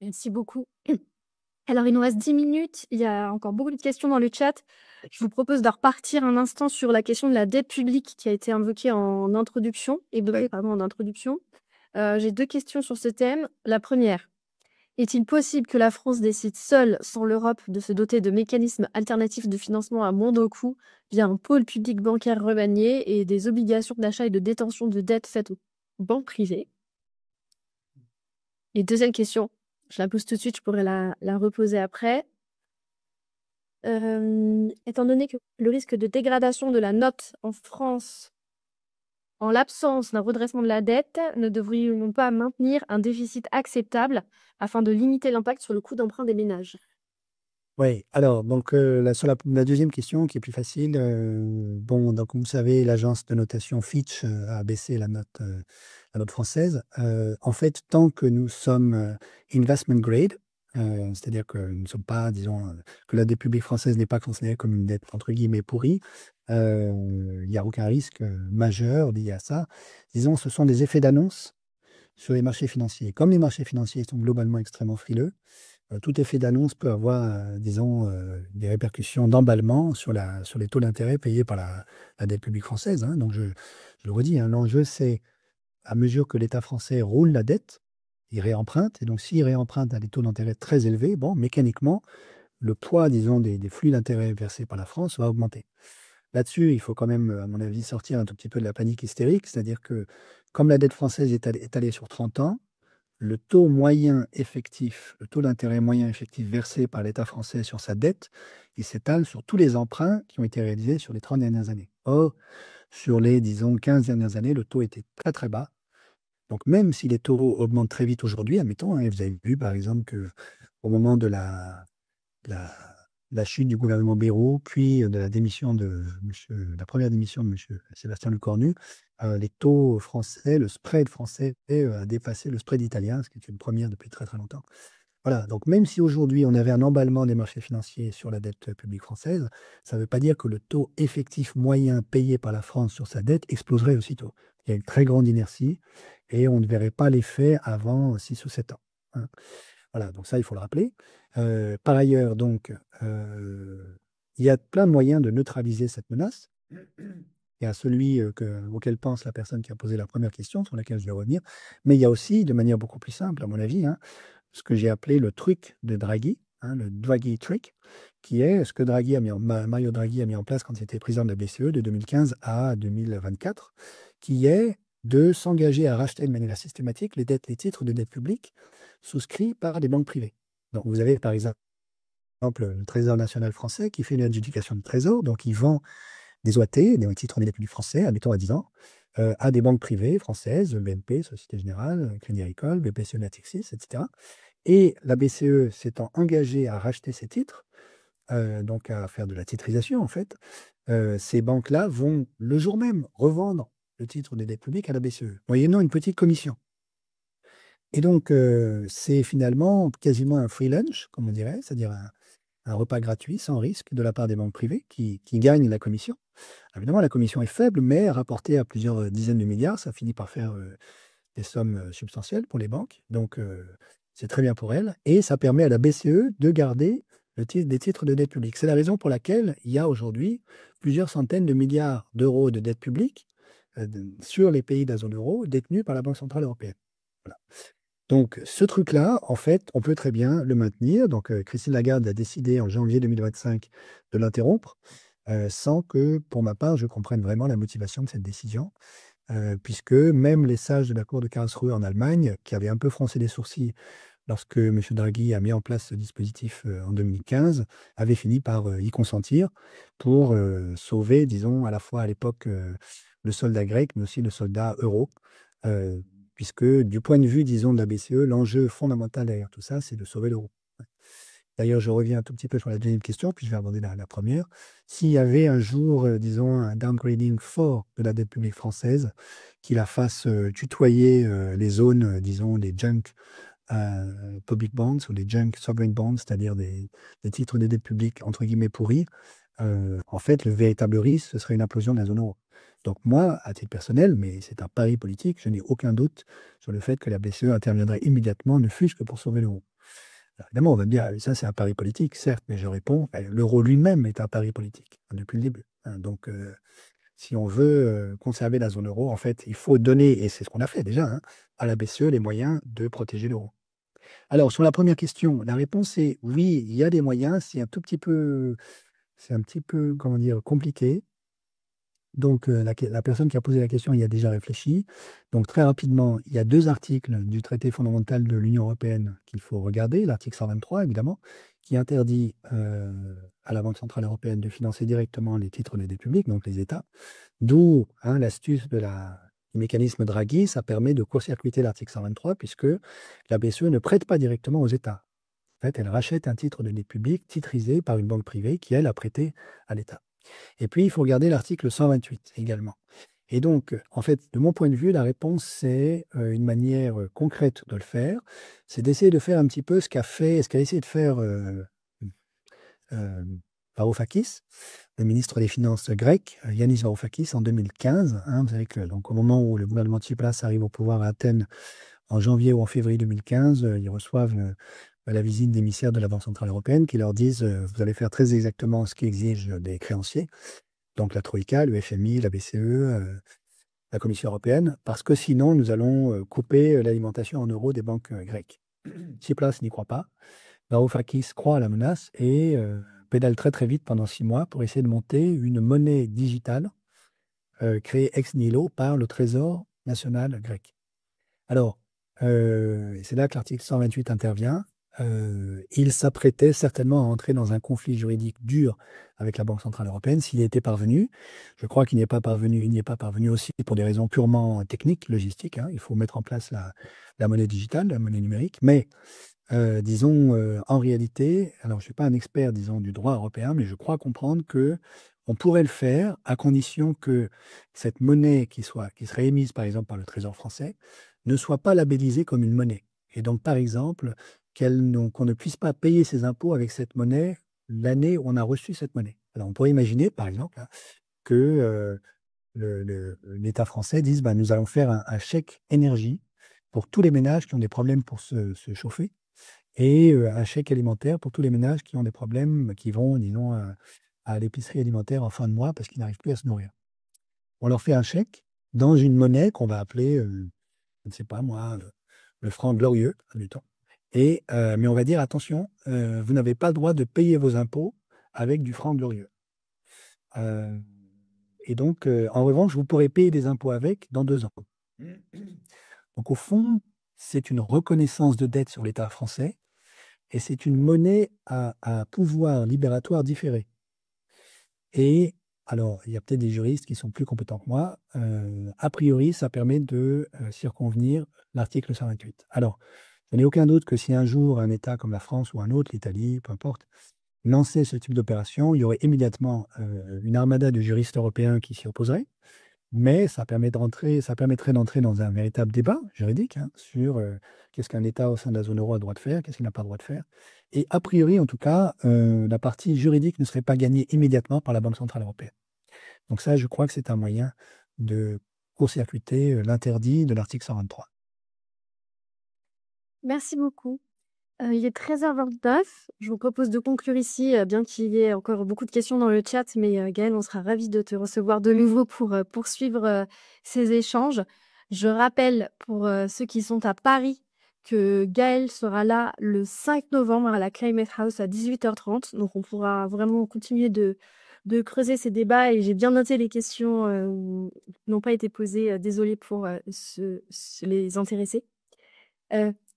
Merci beaucoup. Alors, il nous reste 10 minutes. Il y a encore beaucoup de questions dans le chat. Je vous propose de repartir un instant sur la question de la dette publique qui a été invoquée en introduction, en introduction. J'ai 2 questions sur ce thème. La première, est-il possible que la France décide seule, sans l'Europe, de se doter de mécanismes alternatifs de financement à moindre coût via un pôle public bancaire remanié et des obligations d'achat et de détention de dettes faites aux banques privées? Et deuxième question, je la pose tout de suite, je pourrais la reposer après. Étant donné que le risque de dégradation de la note en France, en l'absence d'un redressement de la dette, ne devrions-nous pas maintenir un déficit acceptable afin de limiter l'impact sur le coût d'emprunt des ménages? Oui, alors, donc, sur la deuxième question qui est plus facile, bon, donc, comme vous savez, l'agence de notation Fitch a baissé la note française. En fait, tant que nous sommes investment grade, c'est-à-dire que nous ne sommes pas, disons, que la dette publique française n'est pas considérée comme une dette entre guillemets pourrie, il n'y a aucun risque majeur lié à ça. Disons, ce sont des effets d'annonce sur les marchés financiers. Comme les marchés financiers sont globalement extrêmement frileux, tout effet d'annonce peut avoir, disons, des répercussions d'emballement sur les taux d'intérêt payés par la dette publique française, hein. Donc, je le redis, hein, l'enjeu, c'est à mesure que l'État français roule la dette, il réemprunte. Et donc, s'il réemprunte à des taux d'intérêt très élevés, bon, mécaniquement, le poids, disons, des flux d'intérêt versés par la France va augmenter. Là-dessus, il faut quand même, à mon avis, sortir un tout petit peu de la panique hystérique. C'est-à-dire que, comme la dette française est étalée sur 30 ans, le taux moyen effectif, le taux d'intérêt moyen effectif versé par l'État français sur sa dette, il s'étale sur tous les emprunts qui ont été réalisés sur les 30 dernières années. Or, sur les, disons, 15 dernières années, le taux était très très bas. Donc, même si les taux augmentent très vite aujourd'hui, admettons, hein, vous avez vu par exemple qu'au moment de la, la chute du gouvernement Bayrou, puis de la démission la première démission de M. Sébastien Lecornu, les taux français, le spread français a dépassé le spread italien, ce qui est une première depuis très très longtemps. Voilà, donc même si aujourd'hui on avait un emballement des marchés financiers sur la dette publique française, ça ne veut pas dire que le taux effectif moyen payé par la France sur sa dette exploserait aussitôt. Il y a une très grande inertie et on ne verrait pas l'effet avant 6 ou 7 ans, hein. Voilà, donc ça, il faut le rappeler. Par ailleurs, donc, il y a plein de moyens de neutraliser cette menace. Il y a celui auquel pense la personne qui a posé la première question, sur laquelle je vais revenir. Mais il y a aussi, de manière beaucoup plus simple, à mon avis, hein, ce que j'ai appelé le truc de Draghi, hein, le Draghi trick, qui est ce que Mario Draghi a mis en place quand il était président de la BCE de 2015 à 2024, qui est de s'engager à racheter de manière systématique les titres de dette publique souscrits par des banques privées. Donc, vous avez par exemple le Trésor national français qui fait une adjudication de trésor, donc il vend des OAT, des titres de dette publique français, admettons à 10 ans, à des banques privées françaises, BNP, Société Générale, Crédit Agricole, BPCE, Natixis, etc. Et la BCE s'étant engagée à racheter ces titres, donc à faire de la titrisation en fait, ces banques-là vont le jour même revendre le titre des dettes publiques à la BCE, moyennant une petite commission. Et donc, c'est finalement quasiment un free lunch, comme on dirait, c'est-à-dire un repas gratuit, sans risque, de la part des banques privées qui gagnent la commission. Évidemment, la commission est faible, mais rapportée à plusieurs dizaines de milliards, ça finit par faire des sommes substantielles pour les banques. Donc, c'est très bien pour elles. Et ça permet à la BCE de garder des titres de dette publique. C'est la raison pour laquelle il y a aujourd'hui plusieurs centaines de milliards d'euros de dette publique sur les pays de la zone euro détenus par la Banque centrale européenne. Voilà. Donc, ce truc-là, en fait, on peut très bien le maintenir. Donc, Christine Lagarde a décidé en janvier 2025 de l'interrompre, sans que, pour ma part, je comprenne vraiment la motivation de cette décision, puisque même les sages de la Cour de Karlsruhe en Allemagne, qui avaient un peu froncé les sourcils lorsque M. Draghi a mis en place ce dispositif en 2015, avaient fini par y consentir pour sauver, disons, à la fois à l'époque le soldat grec, mais aussi le soldat euro. Puisque du point de vue, disons, de la BCE, l'enjeu fondamental derrière tout ça, c'est de sauver l'euro. D'ailleurs, je reviens un tout petit peu sur la deuxième question, puis je vais aborder la première. S'il y avait un jour, disons, un downgrading fort de la dette publique française, qui la fasse tutoyer les zones, disons, des junk public bonds ou des junk sovereign bonds, c'est-à-dire des titres de dette publique, entre guillemets, pourris, en fait, le véritable risque, ce serait une implosion de la zone euro. Donc moi, à titre personnel, mais c'est un pari politique, je n'ai aucun doute sur le fait que la BCE interviendrait immédiatement, ne fût-ce que pour sauver l'euro. Évidemment, on va me dire, ça c'est un pari politique, certes, mais je réponds, l'euro lui-même est un pari politique, depuis le début, hein. Donc, si on veut conserver la zone euro, en fait, il faut donner, et c'est ce qu'on a fait déjà, hein, à la BCE les moyens de protéger l'euro. Alors, sur la première question, la réponse est oui, il y a des moyens, c'est un petit peu, comment dire, compliqué. Donc, la personne qui a posé la question y a déjà réfléchi. Donc, très rapidement, il y a 2 articles du traité fondamental de l'Union européenne qu'il faut regarder. L'article 123, évidemment, qui interdit à la Banque centrale européenne de financer directement les titres de dette publique, donc les États. D'où l'astuce du mécanisme Draghi, ça permet de court-circuiter l'article 123, puisque la BCE ne prête pas directement aux États. fait, elle rachète un titre de dette publique titrisé par une banque privée qui, elle, a prêté à l'État. Et puis, il faut regarder l'article 128 également. Et donc, en fait, de mon point de vue, la réponse, c'est une manière concrète de le faire. C'est d'essayer de faire un petit peu ce qu'a essayé de faire Varoufakis, le ministre des Finances grec, Yanis Varoufakis, en 2015. Vous savez que donc, au moment où le gouvernement Tsipras arrive au pouvoir à Athènes, en janvier ou en février 2015, ils reçoivent la visite d'émissaires de la Banque centrale européenne qui leur disent vous allez faire très exactement ce qu'exigent des créanciers, donc la Troïka, le FMI, la BCE, la Commission européenne, parce que sinon nous allons couper l'alimentation en euros des banques grecques. Tsipras n'y croit pas. Varoufakis croit à la menace et pédale très très vite pendant 6 mois pour essayer de monter une monnaie digitale créée ex nihilo par le Trésor national grec. Alors, c'est là que l'article 128 intervient. Il s'apprêtait certainement à entrer dans un conflit juridique dur avec la Banque centrale européenne s'il y était parvenu. Je crois qu'il n'y est pas parvenu. Il n'y est pas parvenu aussi pour des raisons purement techniques, logistiques. Il faut mettre en place la monnaie digitale, la monnaie numérique. Mais disons, en réalité, alors je ne suis pas un expert, disons, du droit européen, mais je crois comprendre que on pourrait le faire à condition que cette monnaie qui serait émise, par exemple, par le Trésor français, ne soit pas labellisée comme une monnaie. Et donc, par exemple, qu'on ne puisse pas payer ses impôts avec cette monnaie l'année où on a reçu cette monnaie. Alors, on pourrait imaginer, par exemple, que l'État français dise nous allons faire un chèque énergie pour tous les ménages qui ont des problèmes pour se chauffer et un chèque alimentaire pour tous les ménages qui ont des problèmes, qui vont, disons, à l'épicerie alimentaire en fin de mois parce qu'ils n'arrivent plus à se nourrir. On leur fait un chèque dans une monnaie qu'on va appeler, je ne sais pas moi, le franc glorieux, du temps. Mais on va dire, attention, vous n'avez pas le droit de payer vos impôts avec du franc glorieux. Et donc, en revanche, vous pourrez payer des impôts avec dans 2 ans. Donc, au fond, c'est une reconnaissance de dette sur l'État français et c'est une monnaie à pouvoir libératoire différé. Et alors, il y a peut-être des juristes qui sont plus compétents que moi. A priori, ça permet de circonvenir l'article 128. Alors, je n'ai aucun doute que si un jour un État comme la France ou un autre, l'Italie, peu importe, lançait ce type d'opération, il y aurait immédiatement une armada de juristes européens qui s'y opposeraient. Mais ça permettrait d'entrer dans un véritable débat juridique sur qu'est-ce qu'un État au sein de la zone euro a le droit de faire, qu'est-ce qu'il n'a pas le droit de faire. Et a priori, en tout cas, la partie juridique ne serait pas gagnée immédiatement par la Banque centrale européenne. Donc ça, je crois que c'est un moyen de court-circuiter l'interdit de l'article 123. Merci beaucoup. Il est 13h29. Je vous propose de conclure ici, bien qu'il y ait encore beaucoup de questions dans le chat, mais Gaël, on sera ravis de te recevoir de nouveau pour poursuivre ces échanges. Je rappelle pour ceux qui sont à Paris que Gaël sera là le 5 novembre à la Climate House à 18h30. Donc on pourra vraiment continuer de creuser ces débats et j'ai bien noté les questions qui n'ont pas été posées. Désolée pour les intéressés.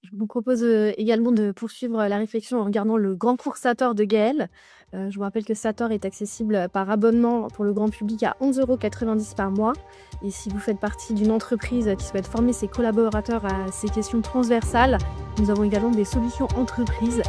Je vous propose également de poursuivre la réflexion en regardant le grand cours Sator de Gaël. Je vous rappelle que Sator est accessible par abonnement pour le grand public à 11,90 € par mois. Et si vous faites partie d'une entreprise qui souhaite former ses collaborateurs à ces questions transversales, nous avons également des solutions entreprises